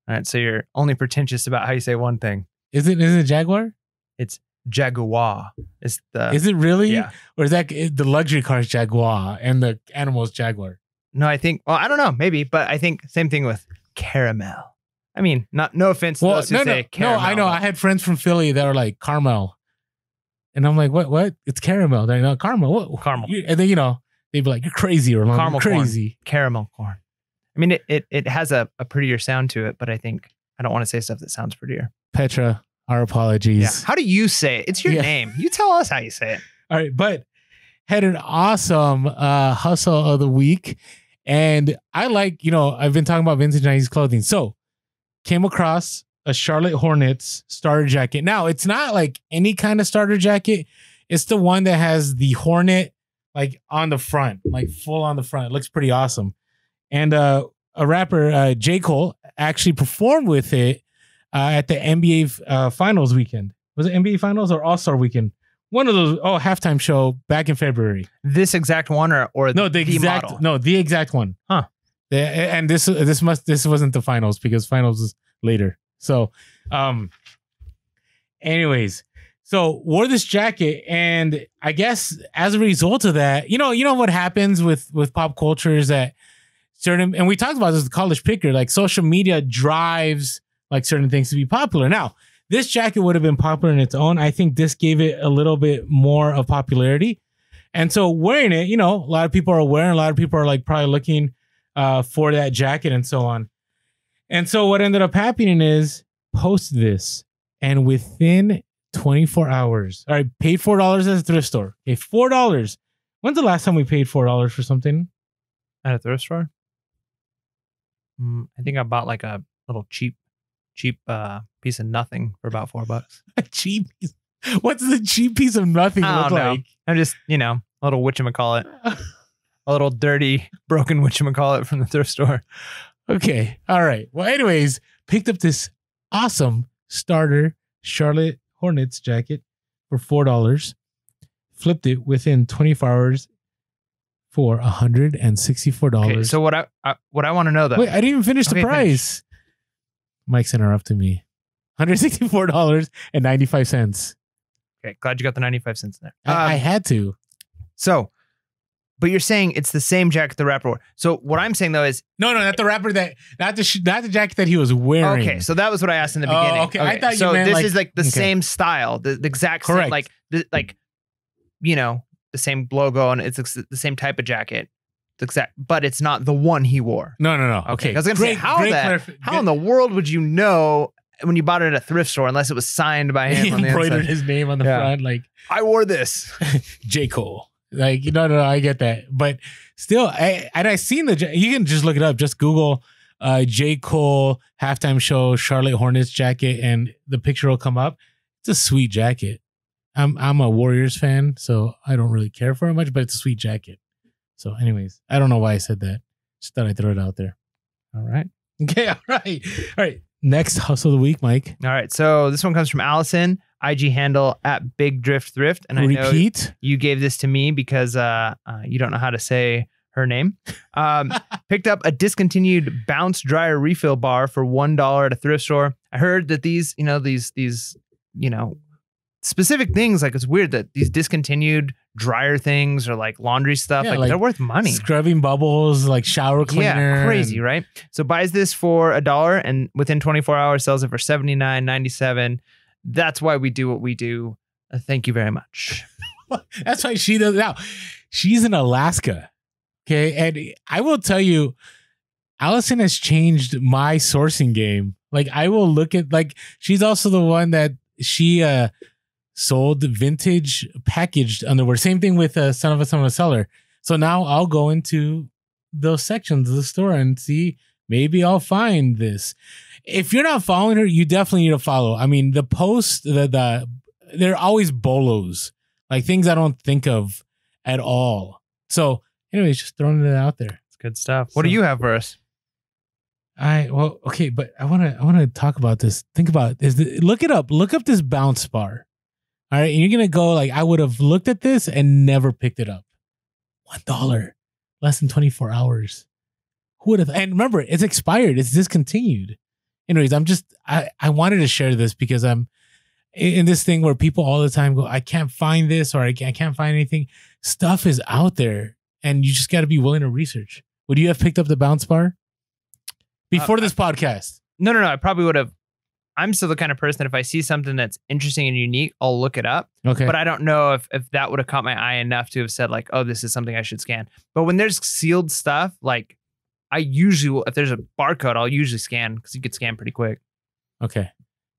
All right, so you're only pretentious about how you say one thing. Is it Jaguar? It's Jaguar. Is it really? Yeah. Or is that the luxury car is Jaguar and the animal is Jaguar? No, I think. Well, I don't know, maybe, but I think same thing with caramel. I mean, no offense to those who say caramel. No, I know. I had friends from Philly that are like caramel. And I'm like, what? It's caramel. They're not caramel. What? Caramel. And then, they'd be like, you're crazy or caramel crazy. Corn. Caramel corn. I I mean, it has a prettier sound to it, but I don't want to say stuff that sounds prettier. Petra, our apologies. Yeah. How do you say it? It's your name. You tell us how you say it. All right, but had an awesome hustle of the week. And I like, I've been talking about vintage 90s clothing. So came across a Charlotte Hornets starter jacket. Now, it's not like any kind of starter jacket. It's the one that has the Hornet like on the front, like full on the front. It looks pretty awesome. And a rapper, J. Cole, actually performed with it at the NBA Finals weekend. Was it NBA Finals or All-Star weekend? One of those, halftime show back in February. This exact one or no, the exact model? No, the exact one. Huh. And this wasn't the finals because finals was later. So, anyways, so wore this jacket, and I guess as a result of that, you know what happens with pop culture is that certain, and we talked about this with College Picker, like social media drives like certain things to be popular. Now, this jacket would have been popular in its own. I think this gave it a little bit more of popularity. And so wearing it, a lot of people are wearing, a lot of people are like probably looking for that jacket and so on. And so what ended up happening is post this, and within 24 hours, all right, paid $4 at a thrift store. Okay, $4. When's the last time we paid $4 for something? At a thrift store? I think I bought like a little cheap piece of nothing for about $4. A cheap piece? What's the cheap piece of nothing look like? I'm just, a little whatchamacallit. A little dirty, broken whatchamacallit from the thrift store. Okay. All right. Well, anyways, picked up this awesome starter Charlotte Hornets jacket for $4. Flipped it within 24 hours for $164. Okay, so what I want to know though. Wait, I didn't even finish the price. Mike's interrupting me. $164.95. Okay, glad you got the 95 cents in there. I had to. So, but you're saying it's the same jacket the rapper wore. So what I'm saying though is no, not the rapper not the jacket that he was wearing. Okay, so that was what I asked in the beginning. Okay. I thought you meant this is like the same style, the exact same, like the same logo, and it's the same type of jacket. But it's not the one he wore. No. Okay. I was gonna say how in the world would you know when you bought it at a thrift store unless it was signed by him? He on the embroidered inside. his name on the front, like I wore this. J. Cole. Like no, I get that, but still, I seen you can just look it up. Just Google J. Cole halftime show Charlotte Hornets jacket, and the picture will come up. It's a sweet jacket. I'm a Warriors fan, so I don't really care for it much, but it's a sweet jacket. So, anyways, I don't know why I said that. Just thought I'd throw it out there. All right. Okay. All right. Next hustle of the week, Mike. All right. So this one comes from Allison, IG handle at Big Drift Thrift. And I know you gave this to me because you don't know how to say her name. Picked up a discontinued bounce dryer refill bar for $1 at a thrift store. I heard that these specific things, like it's weird that these discontinued dryer things or like laundry stuff, like they're worth money. Scrubbing bubbles, like shower cleaner. Yeah, crazy, right? So buys this for $1 and within 24 hours sells it for $79.97. That's why we do what we do. Thank you very much. That's why she does now. She's in Alaska. Okay. And I will tell you, Allison has changed my sourcing game. Like I will look at, like, she's also the one that she sold vintage packaged underwear. Same thing with Son of a Seller. So now I'll go into those sections of the store and see, maybe I'll find this. If you're not following her, you definitely need to follow. I mean, the posts, they're always bolos, like things I don't think of at all. So anyways, just throwing it out there. It's good stuff. What do you have for us? Okay, but I want to talk about this. Think about it. Look it up. Look up this bounce bar. All right, and you're gonna go like, I would have looked at this and never picked it up. $1, less than 24 hours. Who would have? And remember, it's expired. It's discontinued. Anyways, I wanted to share this because I'm in this thing where people all the time go, I can't find this or I can't find anything. Stuff is out there, and you just got to be willing to research. Would you have picked up the bounce bar before this podcast? No. I probably would have. I'm still the kind of person that if I see something that's interesting and unique, I'll look it up. Okay. But I don't know if that would have caught my eye enough to have said like, oh, this is something I should scan. But when there's sealed stuff, like I usually will, if there's a barcode, I'll usually scan because you get scanned pretty quick. Okay.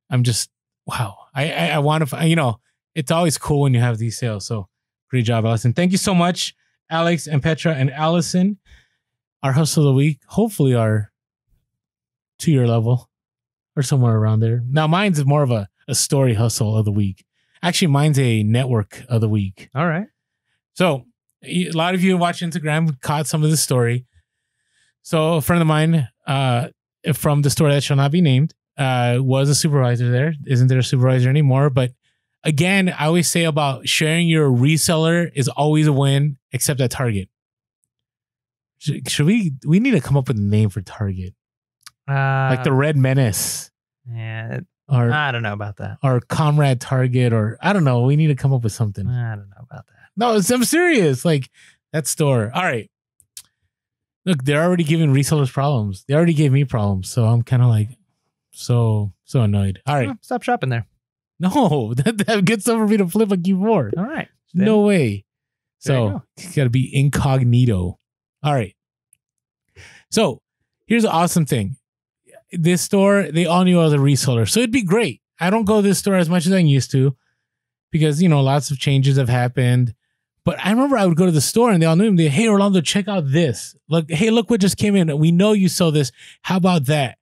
I'm just, wow. I want to, it's always cool when you have these sales. So great job, Allison. Thank you so much, Alex and Petra and Allison. Our hustle of the week, hopefully our 2-year level or somewhere around there. Now mine's more of a story hustle of the week. Actually, mine's a network of the week. All right. So a lot of you watch Instagram caught some of the story. So a friend of mine from the store that shall not be named was a supervisor there. Isn't there a supervisor anymore? But again, I always say about sharing your reseller is always a win, except at Target. Should we need to come up with a name for Target? Like the Red Menace. Yeah. Or I don't know about that. Or Comrade Target, or I don't know. We need to come up with something. I don't know about that. No, I'm serious. Like that store. All right. Look, they're already giving resellers problems. They already gave me problems. So I'm kind of like so annoyed. All right. Oh, stop shopping there. No, that gets over me to flip a Q4. All right. No way. So it's got to be incognito. All right. So here's the awesome thing. This store, they all knew I was a reseller. So it'd be great. I don't go to this store as much as I used to because, lots of changes have happened. But I remember I would go to the store and they all knew me. Hey, Orlando, check out this. Look, hey, look what just came in. We know you saw this. How about that?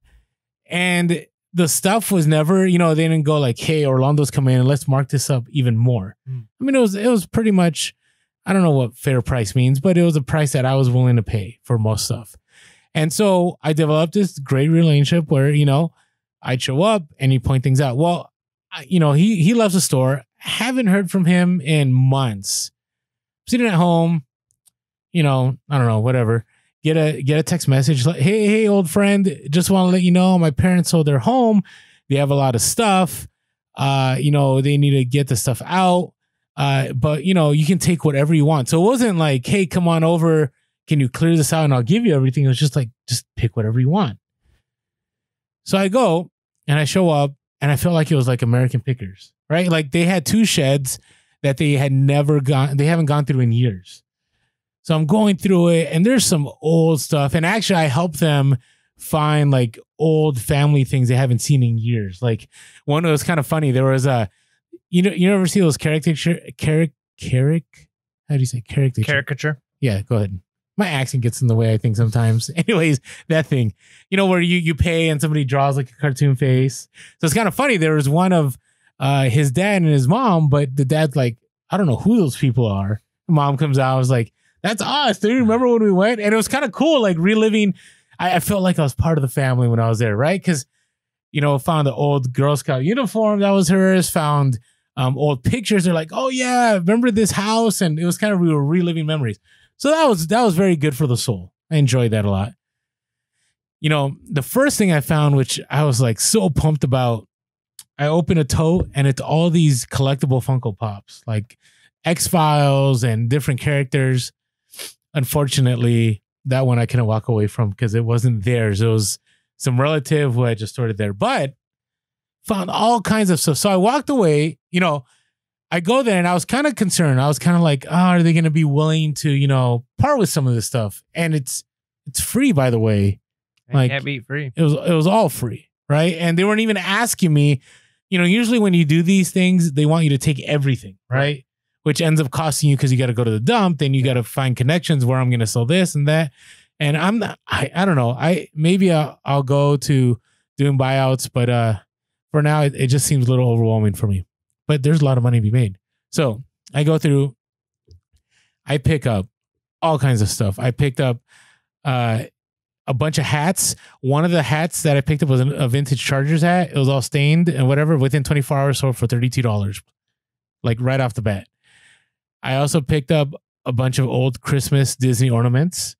And the stuff was never, they didn't go like, hey, Orlando's coming in and let's mark this up even more. I mean, it was pretty much, I don't know what fair price means, but it was a price that I was willing to pay for most stuff. And so I developed this great relationship where, I'd show up and he'd point things out. Well, he loves the store. Haven't heard from him in months. Sitting at home, I don't know, whatever. Get a text message like, hey, old friend, just want to let you know my parents sold their home. They have a lot of stuff. They need to get the stuff out. But you can take whatever you want. So it wasn't like, hey, come on over. Can you clear this out and I'll give you everything? It was just like, just pick whatever you want. So I go and I show up and I felt like it was like American Pickers, right? Like they had 2 sheds that they haven't gone through in years. So I'm going through it and there's some old stuff. And actually I helped them find like old family things they haven't seen in years. Like one was kind of funny. There was you ever see those caricature? Yeah, go ahead. My accent gets in the way, I think, sometimes. Anyways, that thing, where you pay and somebody draws like a cartoon face. So it's kind of funny. There was one of his dad and his mom, but the dad's like, I don't know who those people are. Mom comes out, I was like, that's us. Do you remember when we went? And it was kind of cool, like reliving. I felt like I was part of the family when I was there, right? Because, found the old Girl Scout uniform that was hers, found old pictures. They're like, oh yeah, remember this house? And it was kind of, we were reliving memories. So that was very good for the soul. I enjoyed that a lot. The first thing I found, which I was like so pumped about, I opened a tote and it's all these collectible Funko Pops, like X-Files and different characters. Unfortunately, that one I couldn't walk away from because it wasn't theirs. It was some relative who I just stored it there, but found all kinds of stuff. So I walked away, I go there and I was kind of concerned. I was kind of like, are they going to be willing to, part with some of this stuff? And it's free, by the way. Like, can't be free. It was all free, right? And they weren't even asking me. Usually when you do these things, they want you to take everything, right? Which ends up costing you because you got to go to the dump. Then you got to find connections where I'm going to sell this and that. And I'm not. I don't know. Maybe I'll go to doing buyouts, but for now it just seems a little overwhelming for me. But there's a lot of money to be made. So I go through, I pick up all kinds of stuff. I picked up a bunch of hats. One of the hats that I picked up was a vintage Chargers hat. It was all stained and whatever. Within 24 hours, sold for $32, like right off the bat. I also picked up a bunch of old Christmas Disney ornaments.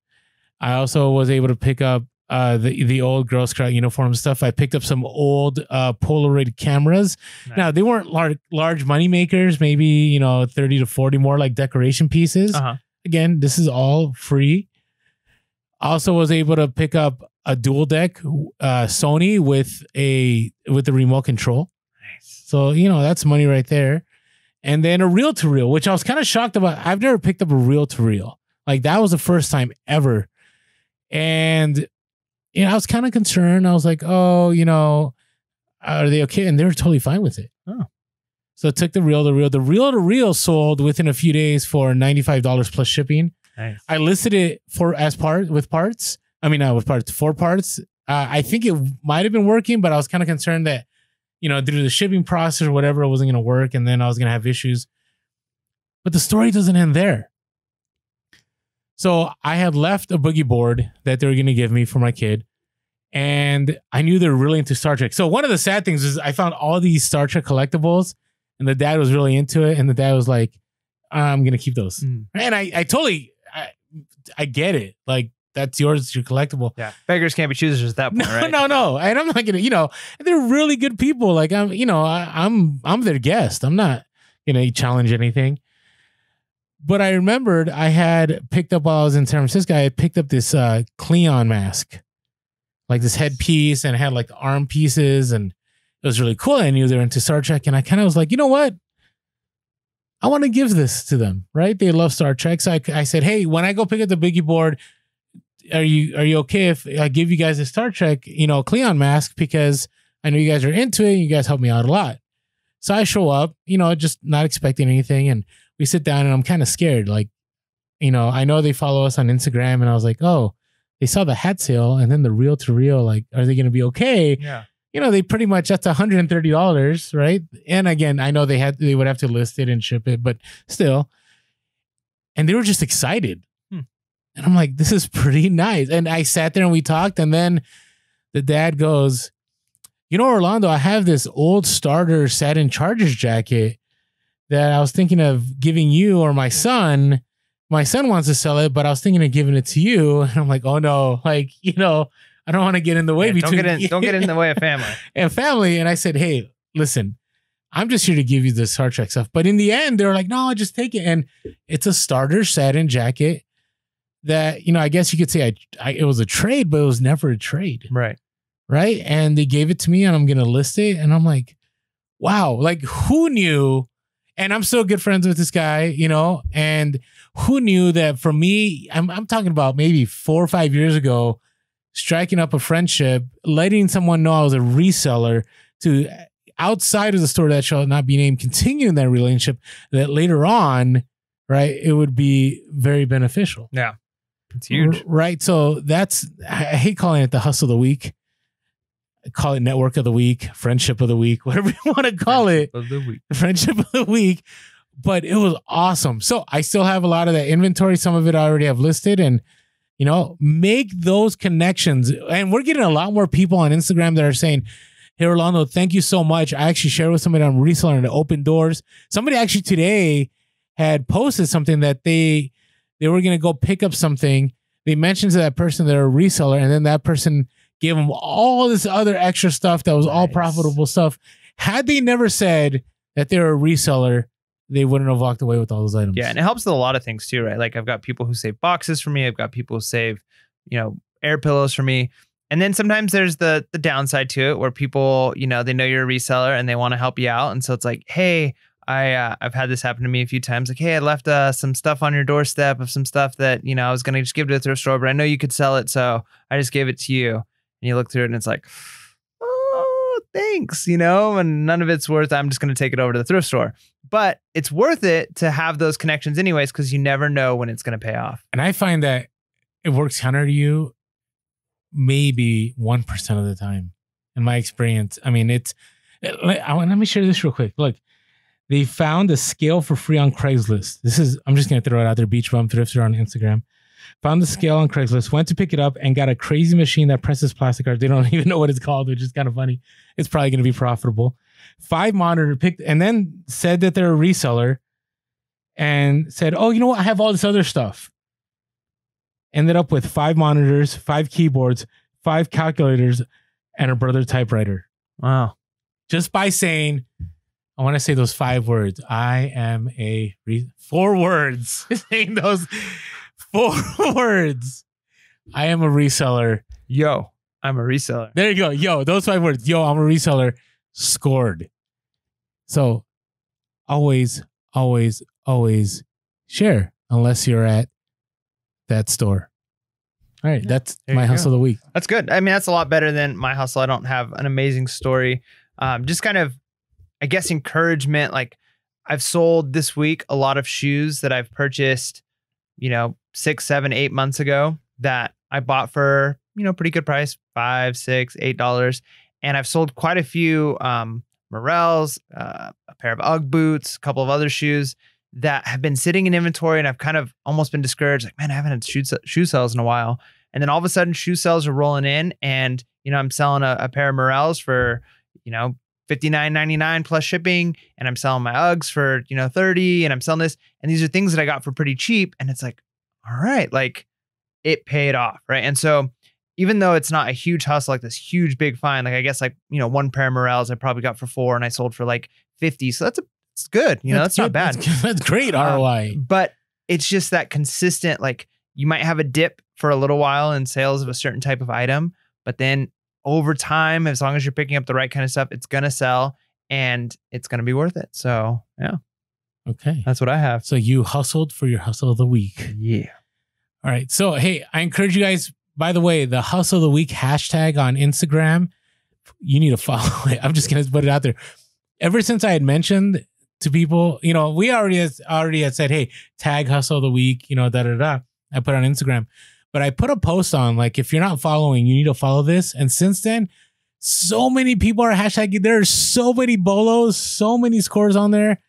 I also was able to pick up the old Girl Scout uniform stuff. I picked up some old Polaroid cameras. Nice. Now they weren't large money makers, maybe 30 to 40 more like decoration pieces. Again, this is all free. Also was able to pick up a dual deck Sony with the remote control. Nice. So that's money right there. And then a reel-to-reel, which I was kind of shocked about. I've never picked up a reel-to-reel. Like that was the first time ever. And I was kind of concerned. I was like, oh, are they okay? And they were totally fine with it. Oh. So I took the reel sold within a few days for $95 plus shipping. Nice. I listed it for parts. I think it might have been working, but I was kind of concerned that, due to the shipping process or whatever, it wasn't going to work. And then I was going to have issues. But the story doesn't end there. So I had left a boogie board that they were going to give me for my kid. And I knew they were really into Star Trek. So one of the sad things is I found all these Star Trek collectibles and the dad was really into it. And the dad was like, I'm going to keep those. And I totally, I get it. Like, that's yours. It's your collectible. Yeah. Beggars can't be choosers at that point, right? No. And I'm not going to, they're really good people. Like I'm their guest. I'm not going to challenge anything. But I remembered I had picked up while I was in San Francisco, I had picked up this Cleon mask, like this headpiece, and it had like the arm pieces, and it was really cool. I knew they were into Star Trek, and I kind of was like, you know what? I want to give this to them, right? They love Star Trek. So I said, hey, when I go pick up the boogie board, are you okay if I give you guys a Star Trek, Cleon mask, because I know you guys are into it and you guys help me out a lot. So I show up, just not expecting anything, and we sit down and I'm kind of scared. Like, I know they follow us on Instagram, and I was like, oh, they saw the hat sale and then the reel to reel. Like, are they going to be okay? Yeah. They pretty much, that's $130, right? And again, I know they would have to list it and ship it, but still. And they were just excited. And I'm like, this is pretty nice. And I sat there and we talked, and then the dad goes, Orlando, I have this old starter satin Chargers jacket that I was thinking of giving you or my son. My son wants to sell it, but I was thinking of giving it to you. And I'm like, oh no, like, I don't want to get in the way between. Don't get in the way of family. And family. And I said, hey, listen, I'm just here to give you the Star Trek stuff. But in the end, they were like, no, just take it. And it's a starter satin jacket that, I guess you could say it was a trade, but it was never a trade. Right. Right. And they gave it to me, and I'm going to list it. And I'm like, wow, like, who knew? And I'm still good friends with this guy, and who knew that for me, I'm talking about maybe 4 or 5 years ago, striking up a friendship, letting someone know I was a reseller, to outside of the store that shall not be named, continuing that relationship, that later on, right, it would be very beneficial. Yeah. It's huge. Right. So I hate calling it the hustle of the week. I call it network of the week, friendship of the week, whatever you want to call it. Friendship of the week. But it was awesome. So I still have a lot of that inventory. Some of it I already have listed, and, make those connections. And we're getting a lot more people on Instagram that are saying, hey, Orlando, thank you so much. I actually shared with somebody I'm reselling, and it opened doors. Somebody actually today had posted something that they were going to go pick up something. They mentioned to that person they're a reseller, and then that person gave them all this other extra stuff that was all profitable stuff. Had they never said that they're a reseller, they wouldn't have walked away with all those items. Yeah, and it helps with a lot of things too, right? Like, I've got people who save boxes for me. I've got people who save, air pillows for me. And then sometimes there's the downside to it, where people, they know you're a reseller and they want to help you out. And so it's like, hey, I've had this happen to me a few times. Like, hey, I left some stuff on your doorstep of some stuff that, I was going to just give to the thrift store, but I know you could sell it, so I just gave it to you. And you look through it and it's like, oh, thanks, and none of it's worth it. I'm just going to take it over to the thrift store. But it's worth it to have those connections anyways, because you never know when it's going to pay off. And I find that it works counter to you maybe 1% of the time. In my experience, I mean, let me share this real quick. Look, they found a scale for free on Craigslist. I'm just going to throw it out there. Beach Bum Thrifter on Instagram. Found the scale on Craigslist, went to pick it up, and got a crazy machine that presses plastic cards. They don't even know what it's called, which is kind of funny. It's probably going to be profitable. 5 monitor picked, and then said that they're a reseller, and said, oh, you know what? I have all this other stuff. Ended up with 5 monitors, 5 keyboards, 5 calculators, and a brother typewriter. Wow. Just by saying, I want to say those 5 words. I am 4 words. Saying those 4 words. I am a reseller. Yo, I'm a reseller. There you go. Yo, those 5 words. Yo, I'm a reseller. Scored. So always, always, always share, unless you're at that store. All right. That's There my you hustle go. of the week. That's good. I mean, that's a lot better than my hustle. I don't have an amazing story. Just kind of, I guess, encouragement. Like I've sold this week a lot of shoes that I've purchased, 6, 7, 8 months ago that I bought for, pretty good price, $5, $6, $8. And I've sold quite a few Morels, a pair of Ugg boots, a couple of other shoes that have been sitting in inventory, and I've kind of almost been discouraged. Like, man, I haven't had shoe sales in a while. And then all of a sudden, shoe sales are rolling in, and I'm selling a pair of Morels for $59.99 plus shipping, and I'm selling my Uggs for $30, and I'm selling this, and these are things that I got for pretty cheap, and it's like, all right, like it paid off, right? And so even though it's not a huge hustle, like this huge big find, like I guess like one pair of Morels I probably got for $4 and I sold for like $50, so it's good, that's not bad. That's great ROI. But it's just that consistent, like you might have a dip for a little while in sales of a certain type of item, but then over time, as long as you're picking up the right kind of stuff, it's gonna sell and it's gonna be worth it. So yeah. Okay. That's what I have. So you hustled for your hustle of the week. Yeah. All right. So, hey, I encourage you guys, by the way, the hustle of the week hashtag on Instagram, you need to follow it. I'm just going to put it out there. Ever since I had mentioned to people, we already had said, hey, tag hustle of the week, I put it on Instagram, but I put a post on like, if you're not following, you need to follow this. And since then, so many people are hashtagging. There are so many bolos, so many scores on there.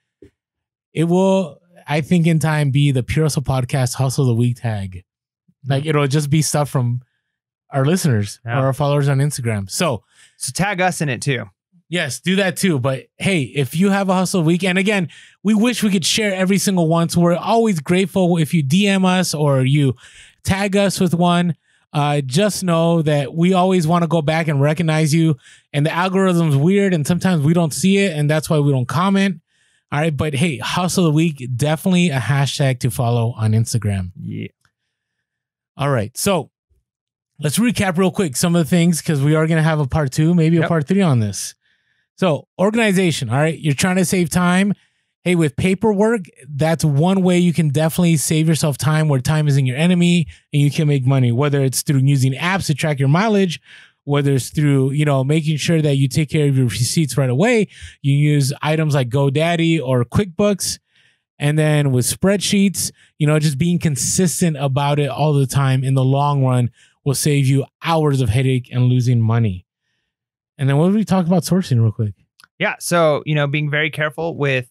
It will, I think, in time be the Pure Hustle Podcast Hustle of the Week tag. Like it'll just be stuff from our listeners or our followers on Instagram. So tag us in it too. Yes, do that too. But hey, if you have a hustle week, and again, we wish we could share every single one. So we're always grateful if you DM us or you tag us with one. Just know that we always want to go back and recognize you. And the algorithm's weird, and sometimes we don't see it, and that's why we don't comment. All right, but hey, hustle of the week, definitely a hashtag to follow on Instagram. Yeah. All right, so let's recap real quick some of the things because we are going to have a part 2, maybe a part 3 on this. So organization, all right, you're trying to save time. Hey, with paperwork, that's one way you can definitely save yourself time where time isn't your enemy and you can make money, whether it's through using apps to track your mileage, whether it's through, making sure that you take care of your receipts right away. You use items like GoDaddy or QuickBooks. And then with spreadsheets, just being consistent about it all the time in the long run will save you hours of headache and losing money. And then what did we talk about sourcing real quick? Yeah. So, being very careful with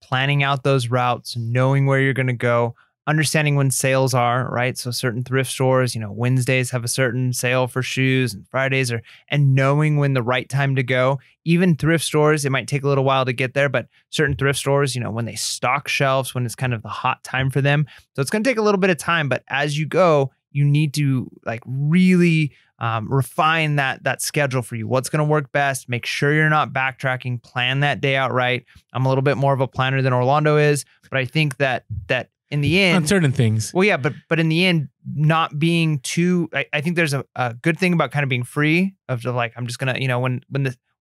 planning out those routes, knowing where you're going to go, understanding when sales are, right? So certain thrift stores, Wednesdays have a certain sale for shoes and Fridays and knowing when the right time to go. Even thrift stores, it might take a little while to get there, but certain thrift stores, when they stock shelves, when it's kind of the hot time for them. So it's going to take a little bit of time, but as you go, you need to like really refine that schedule for you. What's going to work best? Make sure you're not backtracking, plan that day out right. I'm a little bit more of a planner than Orlando is, but I think that in the end, on certain things. Well, yeah, but in the end, not being too, I think there's a good thing about kind of being free of like, I'm just gonna,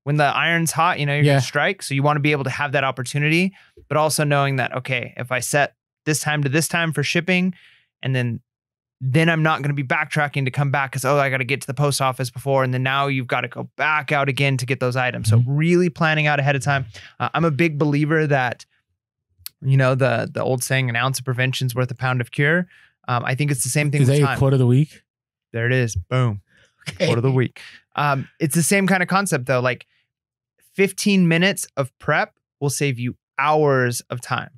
when the iron's hot, you're gonna strike. So you want to be able to have that opportunity, but also knowing that, okay, if I set this time to this time for shipping, and then I'm not going to be backtracking to come back because, I got to get to the post office before. And then now you've got to go back out again to get those items. So really planning out ahead of time. I'm a big believer that, the old saying, an ounce of prevention is worth a pound of cure. I think it's the same thing. Is that your quote of the week? There it is. Boom. Okay. Quote of the week. It's the same kind of concept though. Like 15 minutes of prep will save you hours of time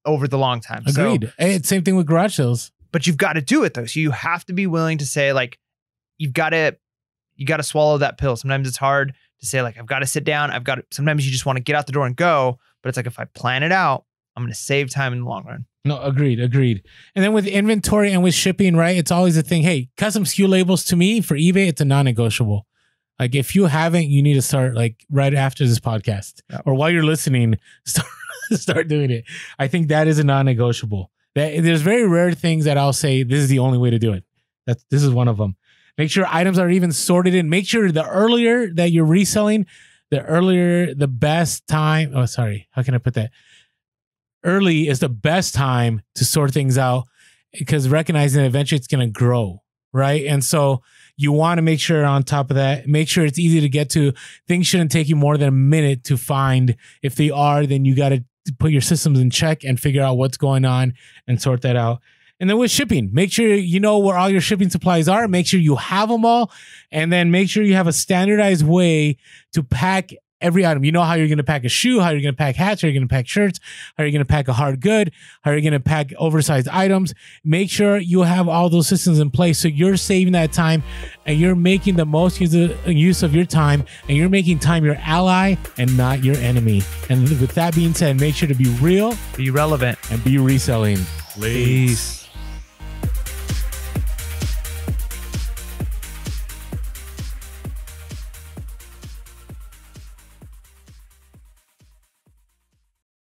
over the long time. Agreed. So, it's same thing with garage sales. But you've got to do it though. So you have to be willing to say like, you got to swallow that pill. Sometimes it's hard to say like, I've got to sit down. Sometimes you just want to get out the door and go, but it's like, if I plan it out, I'm going to save time in the long run. No, agreed. And then with inventory and with shipping, right? It's always a thing. Hey, custom SKU labels to me for eBay, it's a non-negotiable. Like if you haven't, you need to start like right after this podcast or while you're listening, start doing it. I think that is a non-negotiable. There's very rare things that I'll say, this is the only way to do it. This is one of them. Make sure items are even sorted in. Make sure the earlier that you're reselling, the best time. Oh, sorry. How can I put that? Early is the best time to sort things out. because recognizing that eventually it's going to grow, right? And so you want to make sure on top of that, make sure it's easy to get to. Things shouldn't take you more than a minute to find. If they are, then you got to put your systems in check and figure out what's going on and sort that out. And then with shipping, make sure you know where all your shipping supplies are. Make sure you have them all. And then make sure you have a standardized way to pack every item. You know how you're going to pack a shoe, how you're going to pack hats, how you're going to pack shirts, how you're going to pack a hard good, how you're going to pack oversized items. Make sure you have all those systems in place so you're saving that time and you're making the most use of your time, and you're making time your ally and not your enemy. And with that being said, make sure to be real, be relevant, and be reselling. Peace.